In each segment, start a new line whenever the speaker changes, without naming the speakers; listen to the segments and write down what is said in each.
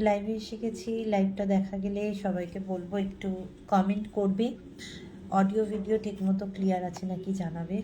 লাইভে এসে গেছি। লাইভটা দেখা গেলে সবাইকে বলবো একটু কমেন্ট করবে, অডিও ভিডিও ঠিকমতো ক্লিয়ার আছে নাকি জানাবে।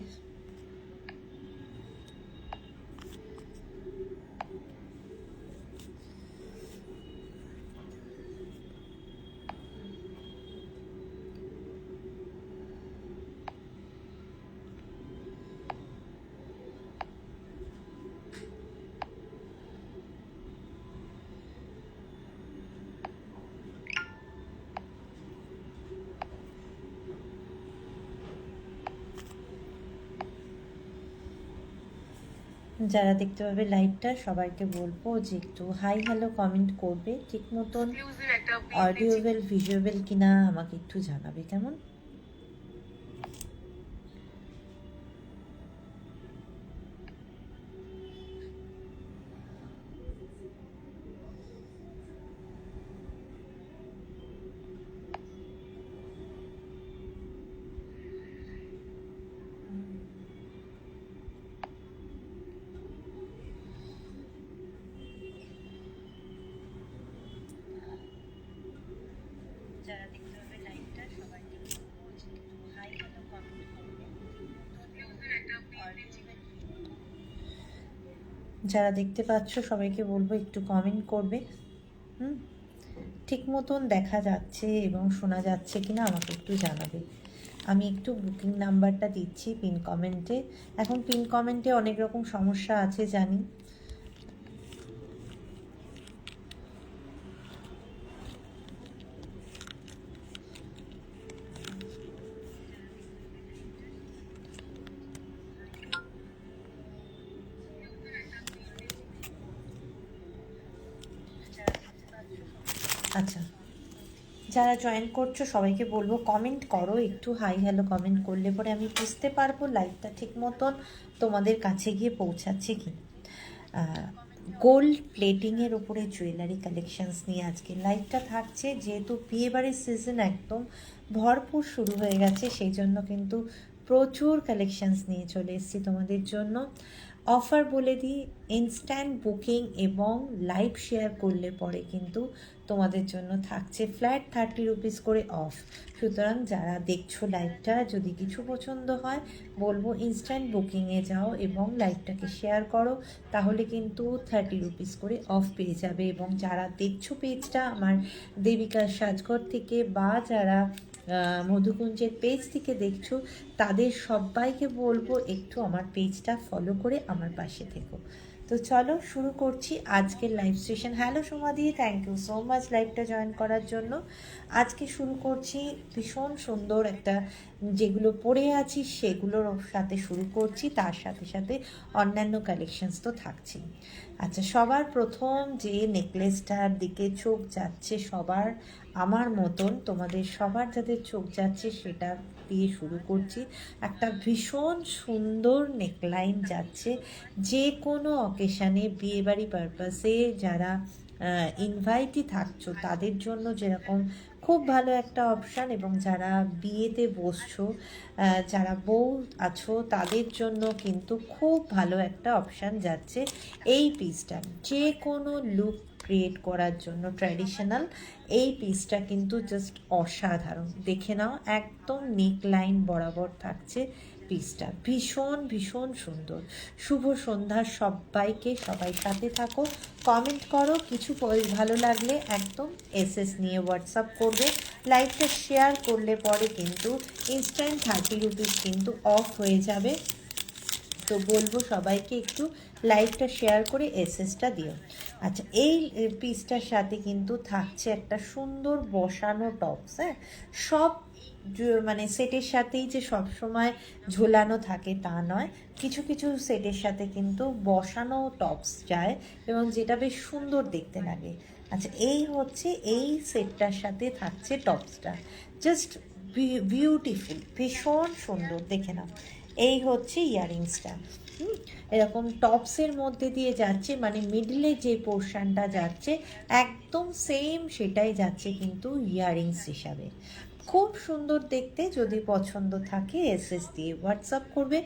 যারা দেখতে পাবে লাইভটা সবাইকে বলবো যে একটু হাই হ্যালো কমেন্ট করবে, ঠিক মতন অডিওবেল ভিজুয়াবেল কিনা আমাকে একটু জানাবে, কেমন? যারা দেখতে পাবে লাইভটা সবাইকে বলবো যে একটু হাই হ্যালো কমেন্ট করবে। যারা দেখতে পাচ্ছ সবাইকে বলবো একটু কমেন্ট করবে। ঠিক মতন দেখা যাচ্ছে এবং শোনা যাচ্ছে কিনা আমাকে একটু জানাবে। আমি একটু বুকিং নাম্বারটা দিচ্ছি পিন কমেন্টে। এখন পিন কমেন্টে অনেক রকম সমস্যা আছে জানি, আচ্ছা যারা জয়েন করছো সবাইকে বলবো কমেন্ট করো একটু, হাই হ্যালো কমেন্ট করলে পরে আমি বুঝতে পারবো লাইভটা ঠিক মতন তোমাদের কাছে গিয়ে পৌঁছাচ্ছে কি। গোল্ড প্লেটিংয়ের ওপরে জুয়েলারি কালেকশানস নিয়ে আজকে লাইভটা থাকছে। যেহেতু বিয়েবাড়ির সিজন একদম ভরপুর শুরু হয়ে গেছে, সেই জন্য কিন্তু প্রচুর কালেকশানস নিয়ে চলে এসেছি তোমাদের জন্য। অফার বলে দিই, ইনস্ট্যান্ট বুকিং এবং লাইভ শেয়ার করলে পরে কিন্তু তোমাদের জন্য থাকছে ফ্ল্যাট 30 রুপিস করে অফ। সুতরাং যারা দেখছো লাইভটা, যদি কিছু পছন্দ হয় বলবো ইনস্ট্যান্ট বুকিংয়ে যাও এবং লাইভটাকে শেয়ার করো, তাহলে কিন্তু 30 রুপিস করে অফ পেয়ে যাবে। এবং যারা দেখছো পেজটা আমার দেবিকা সাজঘর থেকে বা যারা মধুকুঞ্জের পেজ থেকে দেখছো, তাদের সবাইকে বলবো একটু আমার পেজটা ফলো করে আমার পাশে থেকো। তো চলো শুরু করছি আজকের লাইভ সেশন। হ্যালো সমাধি, থ্যাংক ইউ সো মাচ লাইভটা জয়েন করার জন্য। আজকে শুরু করছি ভীষণ সুন্দর একটা, যেগুলো পরে আছি সেগুলোর সাথে শুরু করছি, তার সাথে সাথে অন্যান্য কালেকশনস তো থাকছেই। আচ্ছা, সবার প্রথম যে নেকলেসটার দিকে চোখ যাচ্ছে সবার, আমার মতন তোমাদের সবার যাদের চোখ যাচ্ছে সেটা দিয়ে শুরু করছি। একটা ভীষণ সুন্দর নেকলাইন যাচ্ছে, যে কোনো অকেশানে বিয়েবাড়ি পারপাসে যারা ইনভাইটই থাকছো তাদের জন্য যেরকম খুব ভালো একটা অপশান, এবং যারা বিয়েতে বসছো যারা বউ আছো তাদের জন্য কিন্তু খুব ভালো একটা অপশান যাচ্ছে এই পিসটা। যে কোনো লুক ক্রিয়েট করার জন্য ট্র্যাডিশনাল এই পিসটা কিন্তু জাস্ট অসাধারণ। দেখে নাও, একদম নেক লাইন বরাবর থাকছে পিসটা, ভীষণ ভীষণ সুন্দর। শুভ সন্ধ্যা সবাইকে, সবাই সাথে থাকো, কমেন্ট করো, কিছু ভালো লাগলে একদম এসএস নিয়ে হোয়াটসঅ্যাপ করবে। লাইভটা শেয়ার করলে পরে কিন্তু ইনস্ট্যান্ট 30 রুপিস কিন্তু অফ হয়ে যাবে। তো বলবো সবাইকে একটু লাইভটা শেয়ার করে এসএসটা দিও। আচ্ছা, এই পিসটার সাথে কিন্তু থাকছে একটা সুন্দর বসানো টপস। হ্যাঁ, সব মানে সেটের সাথেই যে সব সময় ঝোলানো থাকে তা নয়, কিছু কিছু সেটের সাথে কিন্তু বসানো টপস যায় এবং যেটা বেশ সুন্দর দেখতে লাগে। আচ্ছা, এই হচ্ছে এই সেটটার সাথে থাকছে টপসটা, জাস্ট বিউটিফুল, ভীষণ সুন্দর, দেখে নাও। এই হচ্ছে ইয়াররিংসটা, এরকম টপসের মধ্যে দিয়ে যাচ্ছে, মানে মিডলে যে পোর্শনটা যাচ্ছে একদম সেম সেটাই যাচ্ছে কিন্তু ইয়াররিংস হিসাবে। খুব সুন্দর দেখতে, যদি পছন্দ থাকে এসএস দিয়ে হোয়াটসঅ্যাপ করবে।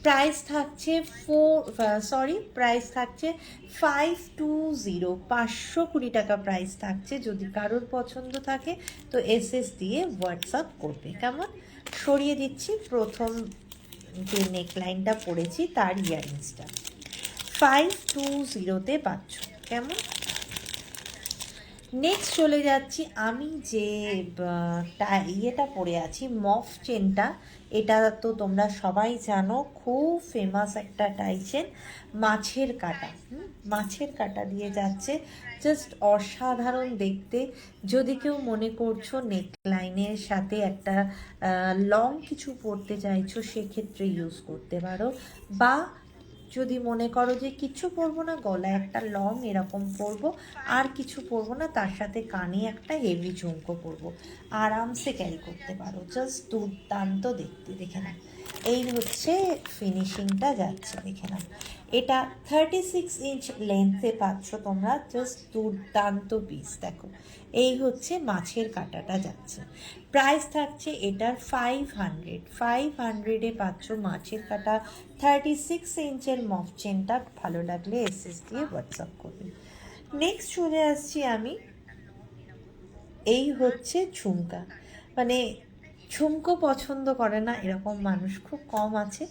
প্রাইস থাকছে প্রাইস থাকছে 520, 520 টাকা প্রাইস থাকছে। যদি কারোর পছন্দ থাকে তো এসএস দিয়ে হোয়াটসঅ্যাপ করবে। কেমন, সরিয়ে দিচ্ছি প্রথম যে নেকলাইনটা পরেছি তার ইয়ারিংসটা, 520-তে পাচ্ছ। কেমন, নেক্সট চলে যাচ্ছি আমি যে ইয়েটা পরে আছি, মফ চেনটা। এটা তো তোমরা সবাই জানো, খুব ফেমাস একটা টাই চেন, মাছের কাটা। মাছের কাটা দিয়ে যাচ্ছে, জাস্ট অসাধারণ দেখতে। যদি কেউ মনে করছো নেকলাইনের সাথে একটা লং কিছু পরতে চাইছো, সেক্ষেত্রে ইউজ করতে পারো। বা যদি মনে করো যে কিছু পরবো না, গলায় একটা লং এরকম পরবো, আর কিছু পরবো না, তার সাথে কানে একটা হেভি ঝুমকো পরবো, আরামসে ক্যারি করতে পারো। জাস্ট দুর্দান্ত দেখতে, দেখে নাও। এই হচ্ছে ফিনিশিংটা যাচ্ছে, দেখে নাও। এটা 36 ইঞ্চ লেন্থে পাচ্ছ তোমরা, জাস্ট দুর্দান্ত পিস। দেখো, এই হচ্ছে মাছের কাটাটা যাচ্ছে। প্রাইস থাকছে এটার 500 পাচ্ছ মাছের কাটা 36 ইঞ্চের মফ চেনটা। ভালো লাগলে এসএস দিয়ে হোয়াটসঅ্যাপ করবে। নেক্সট চলে আসছি আমি, এই হচ্ছে ঝুমকা। মানে ঝুমকো পছন্দ করে না এরকম মানুষ খুব কম আছে।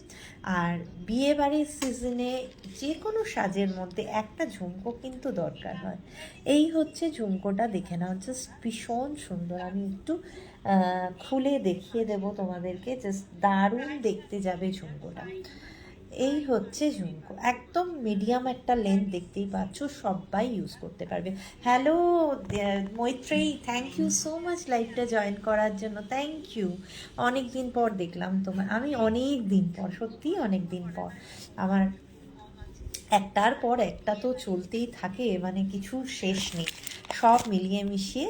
আর বিয়ে বাড়ির সিজনে যে কোনো সাজের মধ্যে একটা ঝুমকো কিন্তু দরকার হয়। এই হচ্ছে ঝুমকোটা, দেখে নাও, জাস্ট ভীষণ সুন্দর। আমি একটু খুলে দেখিয়ে দেব তোমাদেরকে, জাস্ট দারুণ দেখতে যাবে ঝুমকোটা। এই হচ্ছে ঝুমকো, একদম মিডিয়াম একটা লেন্থ, দেখতেই পাচ্ছ, সবাই ইউজ করতে পারবে। Hello Maitreyi, thank you so much লাইভটা জয়েন করার জন্য, থ্যাংক ইউ। অনেক দিন পর দেখলাম তোমার, আমি অনেক দিন পর, সত্যিই অনেক দিন পর। আমার একটার পর একটা তো চলতেই থাকে, মানে কিছু শেষ নেই। সব মিলিয়ে মিশিয়ে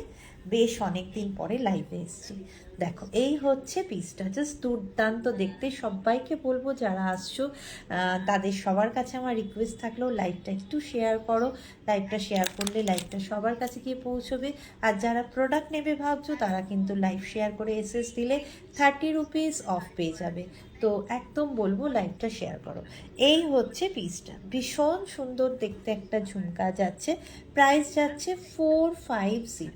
বেশ অনেক দিন পরে লাইভে এসেছি। দেখো, এই হচ্ছে পিসটা, জাস্ট দুর্দান্ত দেখতে। সবাইকে বলবো যারা আসছো তাদের সবার কাছে আমার রিকোয়েস্ট থাকলেও লাইভটা একটু শেয়ার করো। লাইভটা শেয়ার করলে লাইভটা সবার কাছে গিয়ে পৌঁছবে। আর যারা প্রোডাক্ট নেবে ভাবছো, তারা কিন্তু লাইভ শেয়ার করে এসএস দিলে 30 রুপিস অফ পেয়ে যাবে। তো একদম বলবো লাইভটা শেয়ার করো। এই হচ্ছে পিসটা, ভীষণ সুন্দর দেখতে একটা ঝুমকা যাচ্ছে। প্রাইস যাচ্ছে 450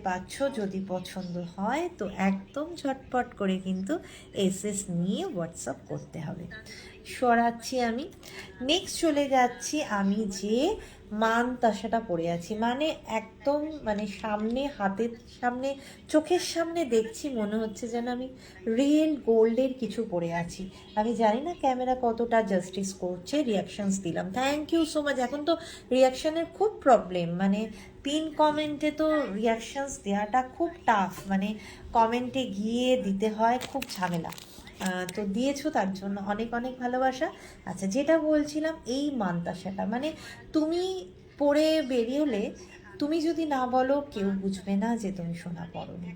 পাচ্ছ। যদি পছন্দ হয় তো একদম ঝটপট করে কিন্তু এসএস নিয়ে হোয়াটসঅ্যাপ করতে হবে। সরাচ্ছি আমি। নেক্সট চলে যাচ্ছি আমি যে মানতাসাটা পরে আছি, মানে একদম মানে সামনে, হাতের সামনে, চোখের সামনে দেখছি, মনে হচ্ছে যেন আমি রিয়েল গোল্ডের কিছু পরে আছি। আমি জানি না ক্যামেরা কতটা জাস্টিস করছে, রিয়াকশানস দিলাম, থ্যাংক ইউ সো মাচ। এখন তো রিয়াকশানের খুব প্রবলেম, মানে পিন কমেন্টে তো রিয়াকশানস দেওয়াটা খুব টাফ, মানে কমেন্টে গিয়ে দিতে হয়, খুব ঝামেলা। তো দিয়েছো, তার জন্য অনেক অনেক ভালোবাসা। আচ্ছা, যেটা বলছিলাম, এই মানতাসাটা মানে তুমি পরে বেরিয়েলে, তুমি যদি না বলো কেউ বুঝবে না যে তুমি সোনা পরোনি।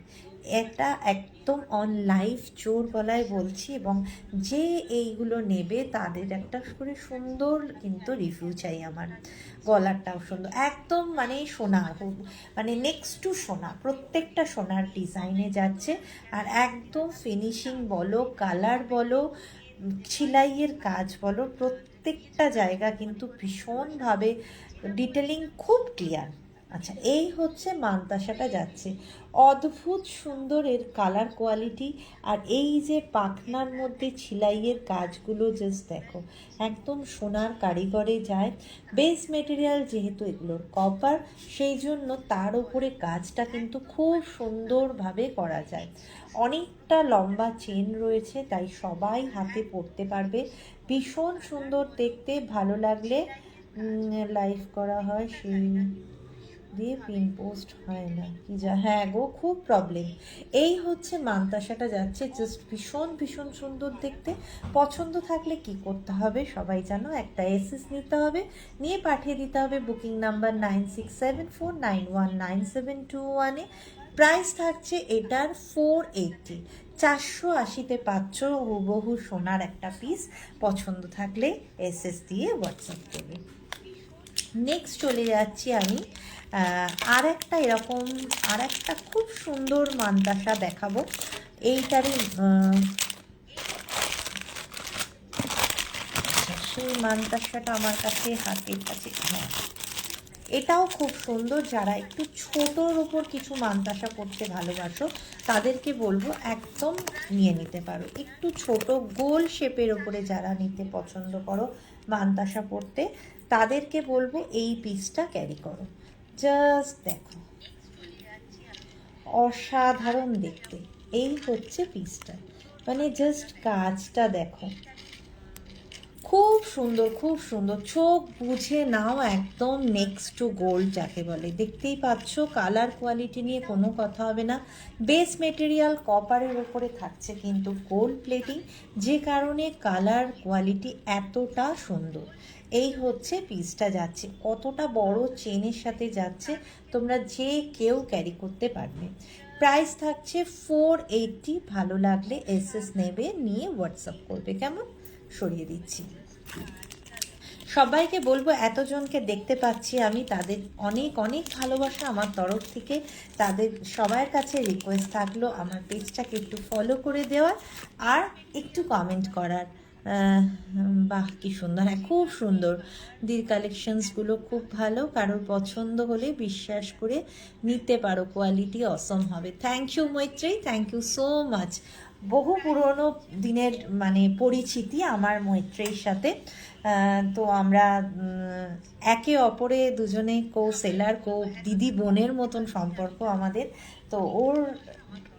এটা একদম অন লাইভ জোর গলায় বলছি, এবং যে এইগুলো নেবে তাদের একটা করে সুন্দর কিন্তু রিভিউ চাই আমার। গলারটাও সুন্দর, একদম মানে সোনা, মানে নেক্সট টু সোনা, প্রত্যেকটা সোনার ডিজাইনে যাচ্ছে। আর একদম ফিনিশিং বলো, কালার বলো, সেলাইয়ের কাজ বলো, প্রত্যেকটা জায়গা কিন্তু ভীষণভাবে ডিটেলিং, খুব ক্লিয়ার। আচ্ছা, এই হচ্ছে মানতাসাটা যাচ্ছে, অদ্ভুত সুন্দর এর কালার কোয়ালিটি। আর এই যে পাখনার মধ্যে ছিলাইয়ের কাজগুলো জাস্ট দেখো, একদম সোনার কারিগরে যায়। বেস মেটেরিয়াল যেহেতু এগুলোর কপার, সেই জন্য তার উপরে কাজটা কিন্তু খুব সুন্দরভাবে করা যায়। অনেকটা লম্বা চেন রয়েছে, তাই সবাই হাতে পরতে পারবে। ভীষণ সুন্দর দেখতে, ভালো লাগলে লাইভ করা হয়, সেই দিয়ে পিন পোস্ট হয় না কি যা, হ্যাঁ গো, খুব প্রবলেম। এই হচ্ছে মানতাসাটা যাচ্ছে, জাস্ট ভীষণ ভীষণ সুন্দর দেখতে। পছন্দ থাকলে কি করতে হবে সবাই জানো, একটা এসএস নিতে হবে, নিয়ে পাঠিয়ে দিতে হবে বুকিং নাম্বার 9674919721-এ। প্রাইস থাকছে এটার 480, 480-তে পাচ্ছ হুবহু সোনার একটা পিস। পছন্দ থাকলে এসএস দিয়ে হোয়াটসঅ্যাপ করবে। নেক্সট চলে যাচ্ছি আমি আর একটা এরকম আর একটা খুব সুন্দর মানতাসা দেখাবো। এইটারই সেই মানতাসাটা আমার কাছে হাতের কাছে, হ্যাঁ এটাও খুব সুন্দর। যারা একটু ছোটোর ওপর কিছু মানতাসা পড়তে ভালোবাসো তাদেরকে বলবো একদম নিয়ে নিতে পারো। একটু ছোট গোল শেপের ওপরে যারা নিতে পছন্দ করো মানতাসা পড়তে, তাদেরকে বলবো এই পিসটা ক্যারি করো। জাস্ট দেখো, অসাধারণ দেখতে। এই হচ্ছে পিসটা, মানে জাস্ট কাজটা দেখো, খুব সুন্দর খুব সুন্দর। চোখ বুঝে নাও, একদম নেক্সট টু গোল্ড যাকে বলে। দেখতেই পাচ্ছ, কালার কোয়ালিটি নিয়ে কোনো কথা হবে না। বেস মেটেরিয়াল কপারের ওপরে থাকছে কিন্তু গোল্ড প্লেটিং, যে কারণে কালার কোয়ালিটি এতটা সুন্দর। এই হচ্ছে পিসটা যাচ্ছে, কতটা বড় চেনের সাথে যাচ্ছে, তোমরা যে কেউ ক্যারি করতে পারবে। প্রাইস থাকছে 480। ভালো লাগলে এসএস নেবে, নিয়ে হোয়াটসঅ্যাপ করবে। কেমন, সরিয়ে দিচ্ছি। সবাইকে বলবো, এতজনকে দেখতে পাচ্ছি আমি, তাদের অনেক অনেক ভালোবাসা আমার তরফ থেকে। তাদের সবার কাছে রিকোয়েস্ট থাকলো আমার পেজটাকে একটু ফলো করে দেওয়ার আর একটু কমেন্ট করার। বাহ কি সুন্দর, হ্যাঁ খুব সুন্দর। দির কালেকশনসগুলো খুব ভালো, কারোর পছন্দ হলে বিশ্বাস করে নিতে পারো, কোয়ালিটি অসম হবে। থ্যাংক ইউ মৈত্রী, থ্যাংক ইউ সো মাচ। বহু পুরনো দিনের মানে পরিচিতি আমার মৈত্রীর সাথে। তো আমরা একে অপরে দুজনে কো সেলার কো দিদি বোনের মতন সম্পর্ক আমাদের। তো ওর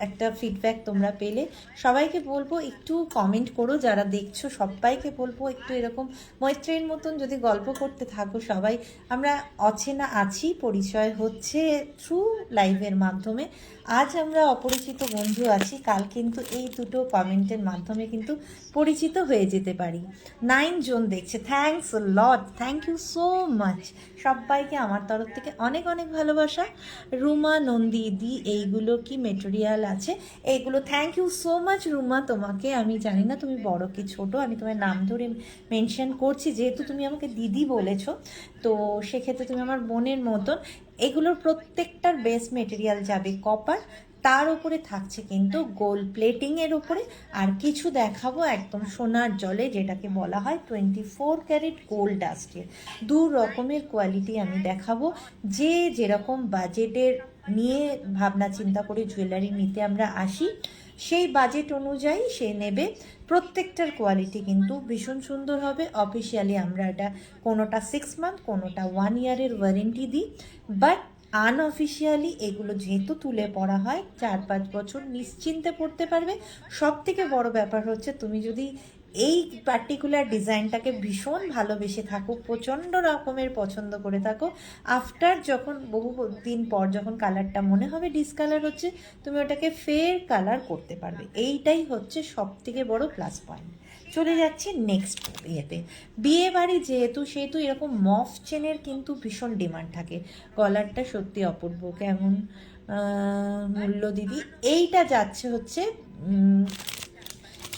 একটা ফিডব্যাক তোমরা পেলে, সবাইকে বলবো একটু কমেন্ট করো। যারা দেখছো সবাইকে বলবো একটু এরকম মৈত্রীর মতন যদি গল্প করতে থাকো সবাই। আমরা অচেনা আছি, পরিচয় হচ্ছে থ্রু লাইভের মাধ্যমে। আজ আমরা অপরিচিত বন্ধু আছি, কাল কিন্তু এই দুটো কমেন্টের মাধ্যমে কিন্তু পরিচিত হয়ে যেতে পারি। 9 জন দেখছে, thanks lot, thank you so much. সবাইকে আমার তরফ থেকে অনেক অনেক ভালোবাসা। রুমা নন্দিদি, এইগুলো কি মেটেরিয়াল আছে? এইগুলো thank you so much Ruma তোমাকে। আমি জানি না তুমি বড় কি ছোট, আমি তোমার নাম ধরে মেনশন করছি যেহেতু তুমি আমাকে দিদি বলেছো, তো সেক্ষেত্রে তুমি আমার বোনের মতন। এগুলোর প্রত্যেকটার বেস মেটেরিয়াল যাবে কপার, তার উপরে থাকছে কিন্তু গোল্ড প্লেটিংয়ের উপরে। আর কিছু দেখাবো একদম সোনার জলে, যেটাকে বলা হয় 24 ক্যারেট গোল্ড ডাস্টের। দু রকমের কোয়ালিটি আমি দেখাবো। যে যেরকম বাজেটের নিয়ে ভাবনা চিন্তা করে জুয়েলারি নিতে আমরা আসি, সেই বাজেট অনুযায়ী সে নেবে। প্রত্যেকটার কোয়ালিটি কিন্তু ভীষণ সুন্দর হবে। অফিসিয়ালি আমরা এটা কোনোটা 6 মান্থ, কোনোটা 1 ইয়ারের ওয়ারেন্টি দিই, বাট আনঅফিসিয়ালি এগুলো যেহেতু তুলে পড়া হয় 4-5 বছর নিশ্চিন্তে পড়তে পারবে। সব থেকে বড় ব্যাপার হচ্ছে, তুমি যদি এই পার্টিকুলার ডিজাইনটাকে ভীষণ ভালোবেসে থাকো, প্রচণ্ড রকমের পছন্দ করে থাকো, আফটার যখন বহু দিন পর যখন কালারটা মনে হবে ডিসকালার হচ্ছে, তুমি ওটাকে ফের কালার করতে পারবে। এইটাই হচ্ছে সব থেকে বড় প্লাস পয়েন্ট। চলে যাচ্ছি নেক্সট ইয়েতে। বিয়ে বাড়ি যেহেতু, সেহেতু এরকম মফ চেনের কিন্তু ভীষণ ডিমান্ড থাকে। গলারটা সত্যি অপূর্ব। কেমন মূল্য দিদি? এইটা যাচ্ছে হচ্ছে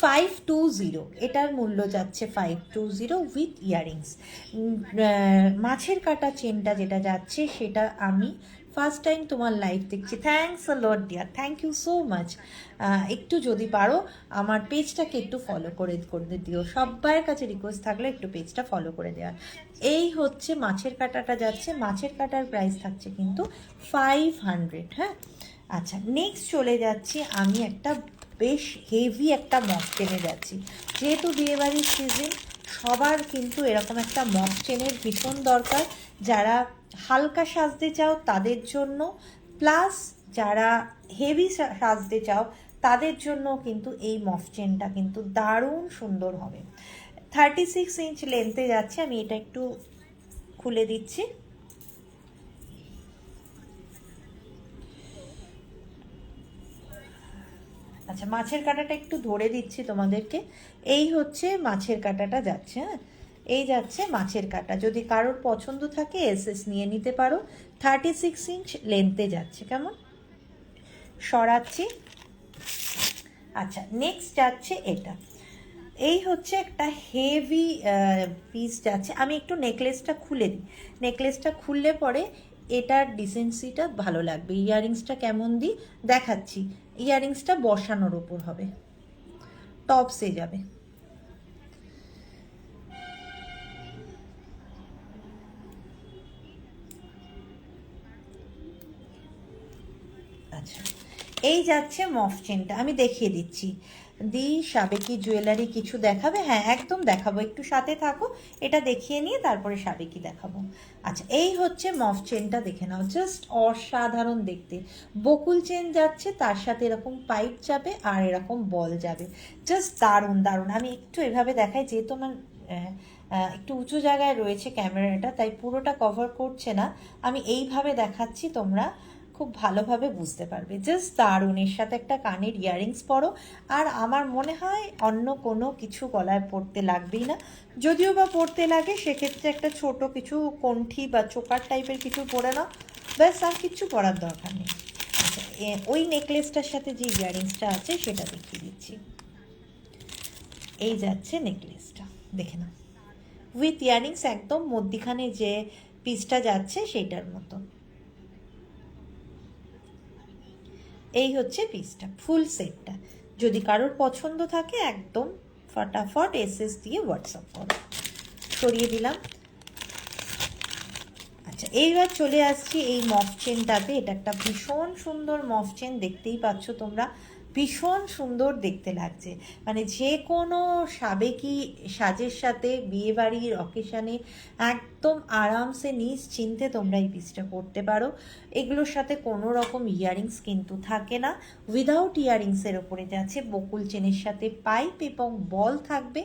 520। এটার মূল্য যাচ্ছে 520 উইথ ইয়াররিংস। মাছের কাটা চেনটা যেটা যাচ্ছে সেটা আমি ফার্স্ট টাইম তোমার লাইভ দেখছি। Thanks a lot dear, thank you so much. একটু যদি পারো আমার পেজটাকে একটু ফলো করে দিও। সবার কাছে রিকোয়েস্ট থাকলে একটু পেজটা ফলো করে দেওয়ার। এই হচ্ছে মাছের কাটাটা যাচ্ছে, মাছের কাটার প্রাইস থাকছে কিন্তু 500। হ্যাঁ আচ্ছা, নেক্সট চলে যাচ্ছি আমি একটা বেশ হেভি একটা মক চেনে যাচ্ছি। যেহেতু বিয়েবাড়ির সিজন, সবার কিন্তু এরকম একটা মক চেনের ভীষণ দরকার। যারা হালকা সাজতে চাও তাদের জন্য, প্লাস যারা হেভি সাজতে চাও তাদের জন্য কিন্তু এই মফ চেনটা কিন্তু দারুণ সুন্দর হবে। 36 ইঞ্চ লেন্থে যাচ্ছে। আমি এটা একটু খুলে দিচ্ছি। আচ্ছা, মাছের কাঁটাটা একটু ধরে দিচ্ছি তোমাদেরকে। এই হচ্ছে মাছের কাঁটাটা যাচ্ছে। হ্যাঁ, এই যাচ্ছে মাছের কাঁটা। যদি কারোর পছন্দ থাকে এসএস নিয়ে নিতে পারো। 36 ইঞ্চ লেন্থে যাচ্ছে। কেমন, সরাচ্ছি। আচ্ছা, নেক্সট যাচ্ছে এটা। এই হচ্ছে একটা হেভি পিস যাচ্ছে। আমি একটু নেকলেসটা খুলে দিই। নেকলেসটা খুললে পরে এটার ডিসেন্সিটা ভালো লাগবে। ইয়াররিংসটা কেমন দিই দেখাচ্ছি। ইয়াররিংসটা বসানোর ওপর হবে, টপসে যাবে। আচ্ছা, এই যাচ্ছে মফ চেনটা, আমি দেখিয়ে দিচ্ছি। সাবেকি জুয়েলারি কিছু দেখাবে? হ্যাঁ একদম দেখাবো, একটু সাথে থাকো, এটা দেখিয়ে নিয়ে তারপরে সাবেকি দেখাবো। আচ্ছা, এই হচ্ছে মফ চেনটা, দেখে নাও, জাস্ট অসাধারণ দেখতে। বকুল চেন যাচ্ছে, তার সাথে এরকম পাইপ যাবে আর এরকম বল যাবে, জাস্ট দারুণ দারুণ। আমি একটু এভাবে দেখাই, যেহেতু আমার একটু উঁচু জায়গায় রয়েছে ক্যামেরাটা, তাই পুরোটা কভার করছে না, আমি এইভাবে দেখাচ্ছি, তোমরা খুব ভালোভাবে বুঝতে পারবে। জাস্ট দারুণ। এর সাথে একটা কানের ইয়াররিংস পরো, আর আমার মনে হয় অন্য কোনো কিছু গলায় পরতে লাগবেই না, যদিও বা পরতে লাগে সেক্ষেত্রে একটা ছোট কিছু কণ্ঠি বা চোকার টাইপের কিছু পরে নাও, ব্যাস, আর কিচ্ছু পরার দরকার নেই। আচ্ছা, ওই নেকলেসটার সাথে যে ইয়াররিংসটা আছে সেটা দেখিয়ে দিচ্ছি। এই যাচ্ছে নেকলেসটা, দেখে নাও, উইথ ইয়াররিংস, একদম মধ্যিখানে যে পিসটা যাচ্ছে সেইটার মতো। এই হচ্ছে পিসটা, ফুল সেটটা। যদি কারোর পছন্দ থাকে একদম ফটাফট এসএস দিয়ে হোয়াটসঅ্যাপ করো। সরিয়ে দিলাম। আচ্ছা, এইবার চলে আসছি এই মফ চেনটাতে। এটা একটা ভীষণ সুন্দর মফ চেন, দেখতেই পাচ্ছ তোমরা, ভীষণ সুন্দর দেখতে লাগছে। মানে যে কোনো সাবেকি সাজের সাথে, বিয়েবাড়ির অকেশানে একদম আরামসে নিশ্চিন্তে তোমরা এই পিসটা পরতে পারো। এগুলোর সাথে কোনো রকম ইয়াররিংস কিন্তু থাকে না, উইদাউট ইয়াররিংসের ওপরে যাচ্ছে বকুল চেনের সাথে পাইপ এবং বল থাকবে।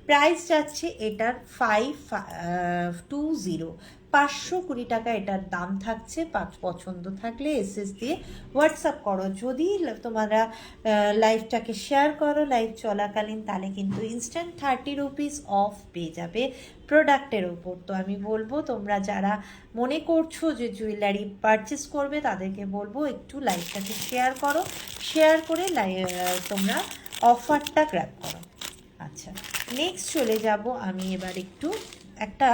প্রাইস যাচ্ছে এটার 520, 520 টাকা এটার দাম থাকছে। পছন্দ থাকলে এসএস দিয়ে হোয়াটসঅ্যাপ করো। যদি তোমরা লাইভটাকে শেয়ার করো লাইভ চলাকালীন, তাহলে কিন্তু ইনস্ট্যান্ট 30 রুপিস অফ পেয়ে যাবে প্রোডাক্টের ওপর। তো আমি বলবো, তোমরা যারা মনে করছো যে জুয়েলারি পারচেস করবে, তাদেরকে বলবো একটু লাইভটাকে শেয়ার করো, শেয়ার করে তোমরা অফারটা গ্র্যাব করো। আচ্ছা, নেক্সট চলে যাব আমি এবার একটু একটা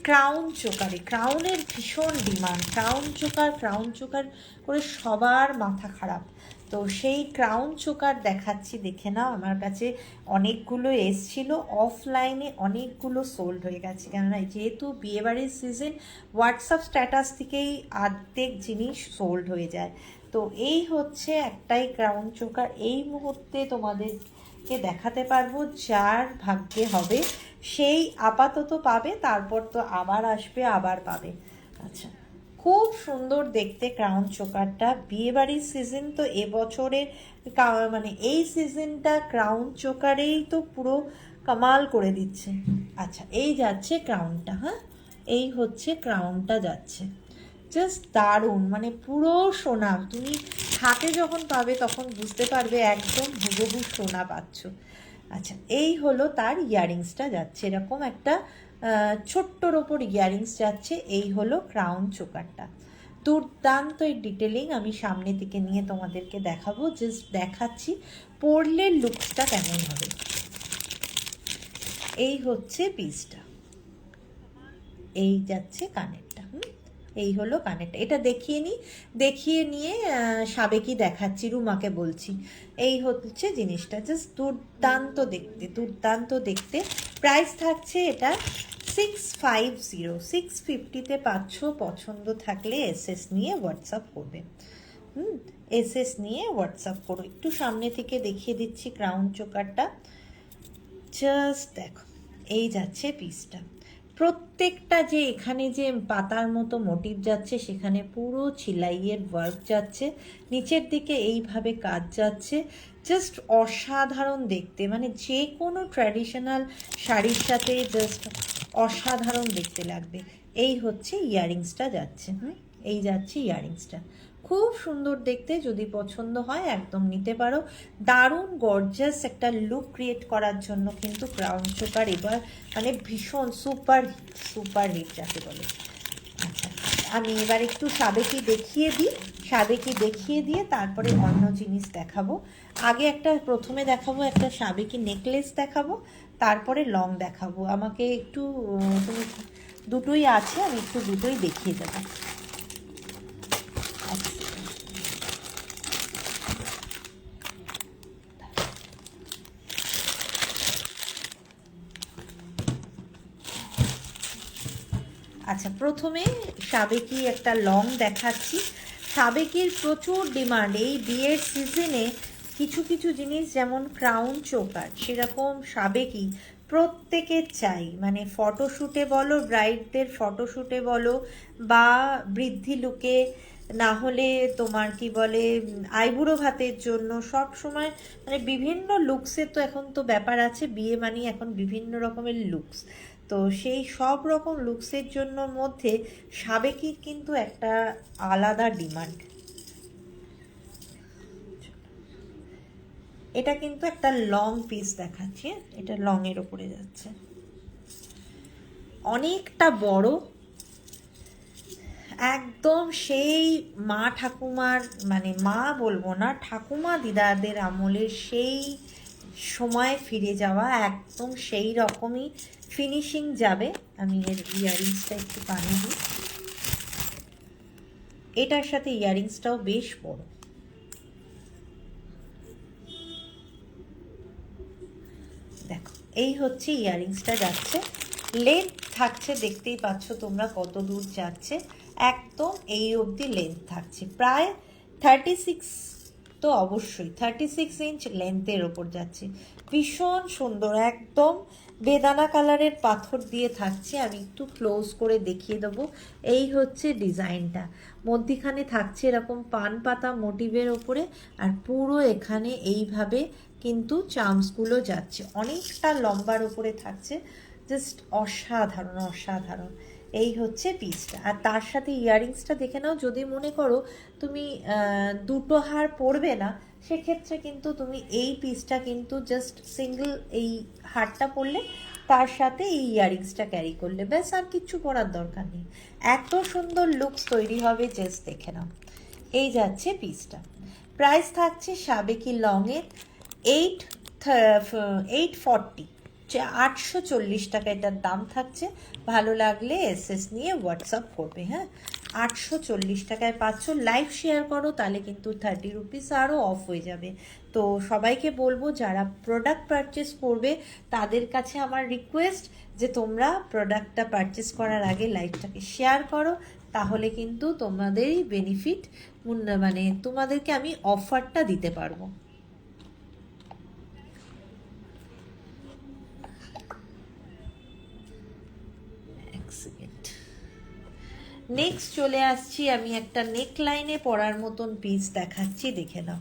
ক্রাউন চোকারে। ক্রাউনের ভীষণ ডিমান্ড, ক্রাউন চোকার করে সবার মাথা খারাপ। তো সেই ক্রাউন চোকার দেখাচ্ছি, দেখে নাও। আমার কাছে অনেকগুলো এসছিল, অফলাইনে অনেকগুলো সোল্ড হয়ে গেছে, কেননা যেহেতু বিয়েবাড়ির সিজন, হোয়াটসঅ্যাপ স্ট্যাটাস থেকেই অর্ধেক জিনিস সোল্ড হয়ে যায়। তো এই হচ্ছে একটাই ক্রাউন চোকার, এই মুহূর্তে তোমাদেরকে দেখাতে পারবো, যার ভাগ্যে হবে সেই আপাতত পাবে, তারপর তো আবার আসবে, আবার পাবে। আচ্ছা, খুব সুন্দর দেখতে ক্রাউন চোকারটা। বিয়েবাড়ির সিজন তো এবছরের, মানে এই সিজনটা ক্রাউন চোকারেই তো পুরো কামাল করে দিচ্ছে। আচ্ছা, এই যাচ্ছে ক্রাউনটা, হ্যাঁ এই হচ্ছে ক্রাউনটা যাচ্ছে, জাস্ট দারুণ, মানে পুরো সোনা। তুমি হাতে যখন পাবে তখন বুঝতে পারবে একদম হুবহু সোনা পাচ্ছ। আচ্ছা, এই হলো তার ইয়াররিংসটা যাচ্ছে, এরকম একটা ছোট্টর ওপর ইয়াররিংস যাচ্ছে। এই হলো ক্রাউন চোকারটা, দুর্দান্ত। এই ডিটেলিং আমি সামনে থেকে নিয়ে তোমাদেরকে দেখাবো, জাস্ট দেখাচ্ছি পরলে লুকসটা কেমন হবে। এই হচ্ছে পিসটা, এই যাচ্ছে কানেরটা, এই হলো কানেরটা। এটা দেখিয়ে নিয়ে সাবেকি দেখাচ্ছি, রুমাকে বলছি। এই হচ্ছে জিনিসটা, জাস্ট দুর্দান্ত দেখতে, দুর্দান্ত দেখতে। প্রাইস থাকছে এটা 650, 650-তে পাচ্ছ। পছন্দ থাকলে এসএস নিয়ে হোয়াটসঅ্যাপ করবে। এসএস নিয়ে হোয়াটসঅ্যাপ করো। একটু সামনে থেকে দেখিয়ে দিচ্ছি ক্রাউন চোকারটা, জাস্ট দেখো। এই যাচ্ছে পিসটা, প্রত্যেকটা যে এখানে যে পাতার মতো মোটিভ যাচ্ছে, সেখানে পুরো ছিলাইয়ের ওয়ার্ক যাচ্ছে, নিচের দিকে এইভাবে কাজ যাচ্ছে, জাস্ট অসাধারণ দেখতে। মানে যে কোনো ট্র্যাডিশনাল শাড়ির সাথে জাস্ট অসাধারণ দেখতে লাগবে। এই হচ্ছে ইয়াররিংসটা যাচ্ছে, এই যাচ্ছে ইয়াররিংসটা, খুব সুন্দর দেখতে। যদি পছন্দ হয় একদম নিতে পারো। দারুণ গর্জাস একটা লুক ক্রিয়েট করার জন্য কিন্তু ক্রাউন চোকার এবার মানে ভীষণ সুপার হিট যাকে বলে। আচ্ছা, আমি এবার একটু সাবেকি দেখিয়ে দিয়ে তারপরে অন্য জিনিস দেখাবো। আগে প্রথমে দেখাবো একটা সাবেকি নেকলেস দেখাবো, তারপরে লং দেখাবো। আমাকে একটু তুমি দুটোই আছে, আমি একটু দুটোই দেখিয়ে দেবো। আচ্ছা, প্রথমে সাবেকি একটা লং দেখাচ্ছি। সাবেকির প্রচুর ডিমান্ড এই বিয়ের সিজনে। কিছু কিছু জিনিস যেমন ক্রাউন চোকার, সেরকম সাবেকি প্রত্যেকের চাই। মানে ফটোশ্যুটে বলো, ব্রাইডদের ফটোশ্যুটে বলো, বা বৃদ্ধি লুকে, না হলে তোমার কি বলে আইবুড়ো ভাতের জন্য, সব সময় মানে বিভিন্ন লুকসের তো এখন তো ব্যাপার আছে। বিয়ে মানে এখন বিভিন্ন রকমের লুকস। তো সেই সব রকম লুকসের জন্য মধ্যে সাবেকির কিন্তু একটা আলাদা ডিমান্ড। এটা কিন্তু একটা লং পিস দেখাচ্ছি, এটা লং এর ওপরে যাচ্ছে, অনেকটা বড়, একদম সেই মা ঠাকুমার, মানে মা বলবো না, ঠাকুমা দিদাদের আমলের সেই সময় ফিরে যাওয়া, একদম সেই রকমই ফিনিশিং যাবে। আমি এর ইয়ারিংসটা একটু কানে দিই। এটার সাথে ইয়ারিংসটাও বেশ বড়। দেখো, এই হচ্ছে ইয়ারিংসটা যাচ্ছে, লেন্থ থাকছে, দেখতেই পাচ্ছ তোমরা কত দূর যাচ্ছে, একদম এই অবধি লেন্থ থাকছে, প্রায় 36, তো অবশ্যই 36 ইঞ্চ লেন্থের ওপর যাচ্ছে। ভীষণ সুন্দর, একদম বেদানা কালারের পাথর দিয়ে থাকছে। আমি একটু ক্লোজ করে দেখিয়ে দেবো। এই হচ্ছে ডিজাইনটা, মধ্যিখানে থাকছে এরকম পান পাতা মোটিভের ওপরে, আর পুরো এখানে এইভাবে কিন্তু চার্মসগুলো যাচ্ছে, অনেকটা লম্বার ওপরে থাকছে। জাস্ট অসাধারণ অসাধারণ। এই হচ্ছে পিসটা, আর তার সাথে ইয়াররিংসটা দেখে নাও। যদি মনে করো তুমি দুটো হার পরবে না, সেক্ষেত্রে কিন্তু তুমি এই পিসটা কিন্তু জাস্ট সিঙ্গেল এই হারটা পরলে, তার সাথে এই ইয়াররিংসটা ক্যারি করলে, ব্যাস আর কিচ্ছু পরার দরকার নেই। এত সুন্দর লুকস তৈরি হবে, জাস্ট দেখে নাও। এই যাচ্ছে পিসটা। প্রাইস থাকছে সাবেকি লংয়ের 840, 840 টাকা এটার দাম থাকছে। ভালো লাগলে এসএস নিয়ে হোয়াটসঅ্যাপ করবে। হ্যাঁ, 840 টাকায় পাচ্ছ। লাইভ শেয়ার করো, তাহলে কিন্তু 30 রুপিস আরও অফ হয়ে যাবে। তো সবাইকে বলবো, যারা প্রোডাক্ট পারচেস করবে তাদের কাছে আমার রিকোয়েস্ট যে তোমরা প্রোডাক্টটা পারচেস করার আগে লাইভটাকে শেয়ার করো, তাহলে কিন্তু তোমাদেরই বেনিফিট, মানে তোমাদেরকে আমি অফারটা দিতে পারবো। নেক্সট চলে আসছি, আমি একটা নেক লাইনে পরার মতন পিস দেখাচ্ছি, দেখে নাও।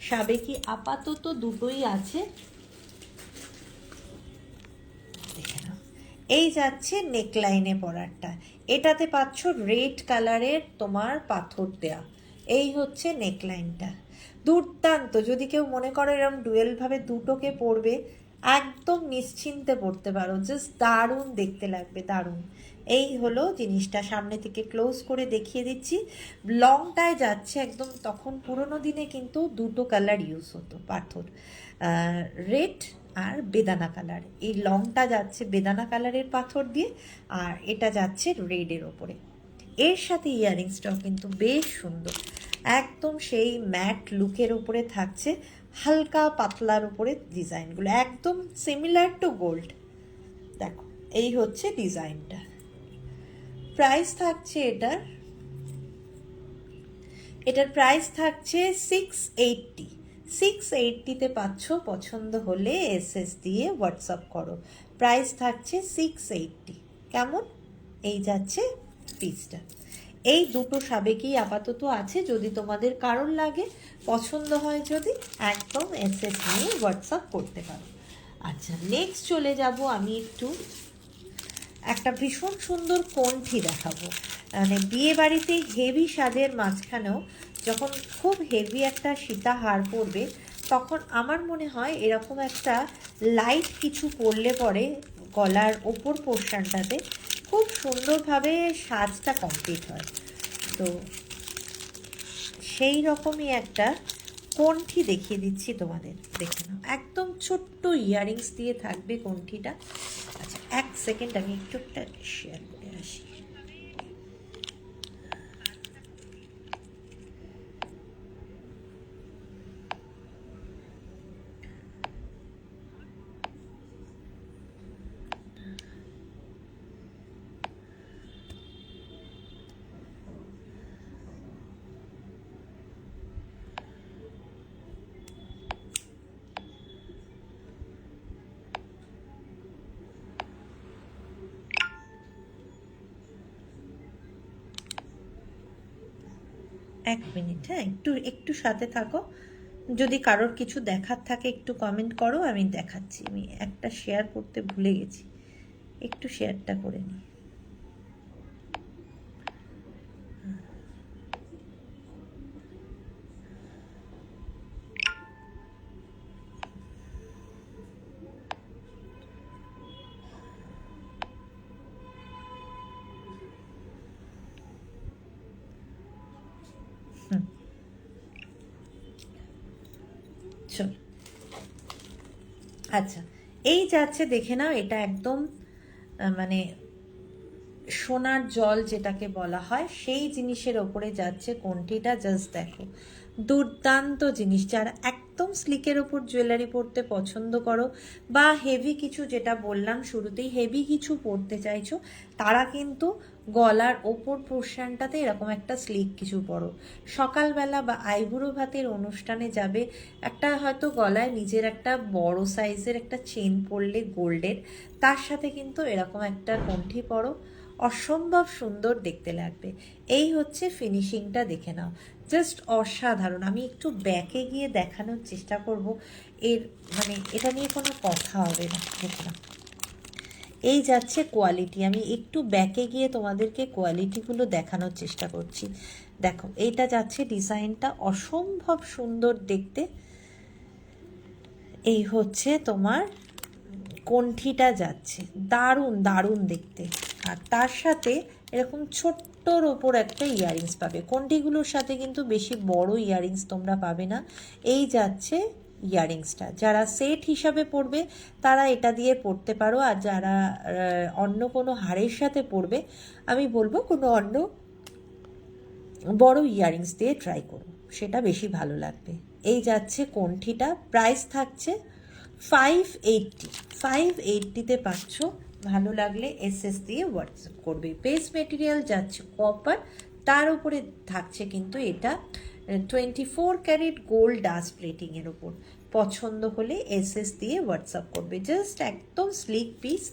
সাবেকি আপাতত দুটোই আছে, দেখে নাও। এই যাচ্ছে নেক লাইনে পরারটা, এটাতে পাচ্ছ রেড কালারের তোমার পাথর দেয়া। এই হচ্ছে নেক লাইনটা, দুর্দান্ত। যদি কেউ মনে করো এরকম ডুয়েলভাবে দুটোকে পরবে, একদম নিশ্চিন্তে পড়তে পারো, জাস্ট দারুণ দেখতে লাগবে, দারুণ। এই হলো জিনিসটা, সামনে থেকে ক্লোজ করে দেখিয়ে দিচ্ছি। লংটায় যাচ্ছে একদম, তখন পুরোনো দিনে কিন্তু দুটো কালার ইউজ হতো পাথর, রেড আর বেদানা কালার। এই লংটা যাচ্ছে বেদানা কালারের পাথর দিয়ে, আর এটা যাচ্ছে রেডের ওপরে। এর সাথে ইয়াররিংসটাও কিন্তু বেশ সুন্দর, একদম সেই ম্যাট লুকের ওপরে থাকছে, হালকা পাতলার উপরে ডিজাইনগুলো একদম সিমিলার টু গোল্ড। দেখো, এই হচ্ছে ডিজাইনটা। প্রাইস থাকছে এটার প্রাইস থাকছে 680। 680-তে পাচ্ছ, পছন্দ হলে এসএস দিয়ে হোয়াটসঅ্যাপ করো। প্রাইস থাকছে 680। কেমন? এই যাচ্ছে পিসটা। এই দুটো সাবেকি আপাতত আছে, যদি তোমাদের কারণ লাগে, পছন্দ হয় যদি, একদম এসএস নিয়ে হোয়াটসঅ্যাপ করতে পারো। আচ্ছা, নেক্সট চলে যাব আমি একটু একটা ভীষণ সুন্দর কণ্ঠি দেখাবো। মানে বিয়ে বাড়িতে হেভি সাজের মাঝখানেও যখন খুব হেভি একটা সীতাহার পরবে, তখন আমার মনে হয় এরকম একটা লাইট কিছু পরলে পরে গলার ওপর পোর্শনটাতে খুব সুন্দরভাবে সাজটা কমপ্লিট হয়। তো সেই রকমই একটা কণ্ঠি দেখিয়ে দিচ্ছি তোমাদের, দেখে নাও। একদম ছোট্ট ইয়াররিংস দিয়ে থাকবে কণ্ঠিটা। আচ্ছা, এক সেকেন্ড আমি একটু একটা শেয়ার করে আসি। এক মিনিট, হ্যাঁ, একটু একটু সাথে থাকো। যদি কারোর কিছু দেখার থাকে একটু কমেন্ট করো, আমি দেখাচ্ছি। আমি একটা শেয়ার করতে ভুলে গেছি, একটু শেয়ারটা করে নিই। চল, আচ্ছা, এই যাচ্ছে দেখে নাও। এটা একদম মানে সোনার জল যেটাকে বলা হয় সেই জিনিসের ওপরে যাচ্ছে কোনটিটা। জাস্ট দেখো, দুর্দান্ত জিনিস। যারা একদম স্লিকের ওপর জুয়েলারি পরতে পছন্দ করো, বা হেভি কিছু, যেটা বললাম শুরুতেই, হেভি কিছু পরতে চাইছো, তারা কিন্তু গলার ওপর পোর্শনটাতে এরকম একটা স্লিক কিছু পরো। সকালবেলা বা আইবুড়ো ভাতের অনুষ্ঠানে যাবে, একটা হয়তো গলায় নিজের একটা বড় সাইজের একটা চেন পরলে গোল্ডের, তার সাথে কিন্তু এরকম একটা কণ্ঠি পরো, অসম্ভব সুন্দর দেখতে লাগবে। এই হচ্ছে ফিনিশিংটা, দেখে নাও, জাস্ট অসাধারণ। আমি একটু ব্যাকে গিয়ে দেখানোর চেষ্টা করব। এর মানে এটা নিয়ে কোনো কথা হবে না, দেখে নাও। এই যাচ্ছে কোয়ালিটি। আমি একটু ব্যাকে গিয়ে তোমাদেরকে কোয়ালিটিগুলো দেখানোর চেষ্টা করছি। দেখো, এইটা যাচ্ছে, ডিজাইনটা অসম্ভব সুন্দর দেখতে। এই হচ্ছে তোমার কণ্ঠিটা যাচ্ছে, দারুণ দারুণ দেখতে। আর তার সাথে এরকম ছোট্টর ওপর একটা ইয়াররিংস পাবে। কণ্ঠিগুলোর সাথে কিন্তু বেশি বড় ইয়াররিংস তোমরা পাবে না। এই যাচ্ছে ইয়াররিংসটা। যারা সেট হিসাবে পরবে তারা এটা দিয়ে পরতে পারো, আর যারা অন্য কোনো হারের সাথে পরবে, আমি বলবো কোনো অন্য বড় ইয়াররিংস দিয়ে ট্রাই করো, সেটা বেশি ভালো লাগবে। এই যাচ্ছে কণ্ঠিটা, প্রাইস থাকছে 580। 580-তে পাচ্ছ। ভালো লাগলে এসএস দিয়ে হোয়াটসঅ্যাপ করবে। বেস মেটেরিয়াল যাচ্ছে কপার, তার উপরে থাকছে কিন্তু এটা 24 ক্যারেট গোল্ড ডাস্ট প্লেটিংয়ের ওপর। পছন্দ হলে এসএস দিয়ে হোয়াটসঅ্যাপ করবে। জাস্ট একদম স্লিক পিস,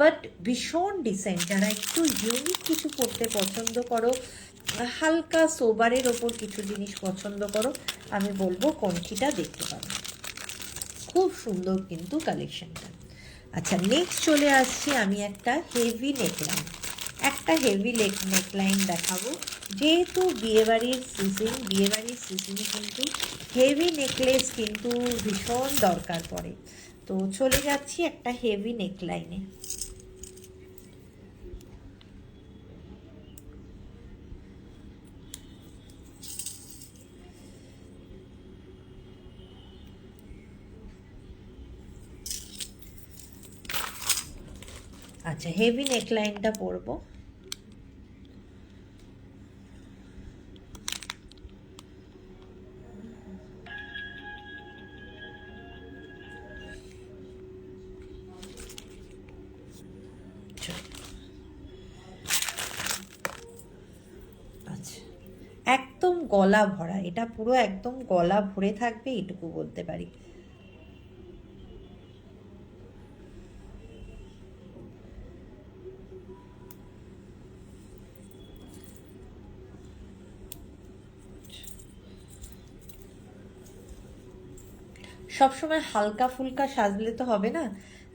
বাট ভীষণ ডিসেন্ট। যারা একটু ইউনিক কিছু করতে পছন্দ করো, হালকা সোবারের ওপর কিছু জিনিস পছন্দ করো, আমি বলবো কণ্ঠিটা দেখতে পাবো। খুব সুন্দর কিন্তু কালেকশনটা। আচ্ছা, নেক্সট চলে আসছি আমি একটা হেভি নেকলাইন। একটা হেভি নেকলাইন দেখাবো, যেহেতু বিয়েবাড়ির সিজনে কিন্তু হেভি নেকলেস কিন্তু ভীষণ দরকার পড়ে। তো চলে যাচ্ছি একটা হেভি নেকলাইনে। আচ্ছা, হেভি নেকলাইনটা পরবো। আচ্ছা, একদম গলা ভরা, এটা পুরো একদম গলা ভরে থাকবে, এটুকু বলতে পারি। সবসময় হালকা ফুলকা সাজলে তো হবে না,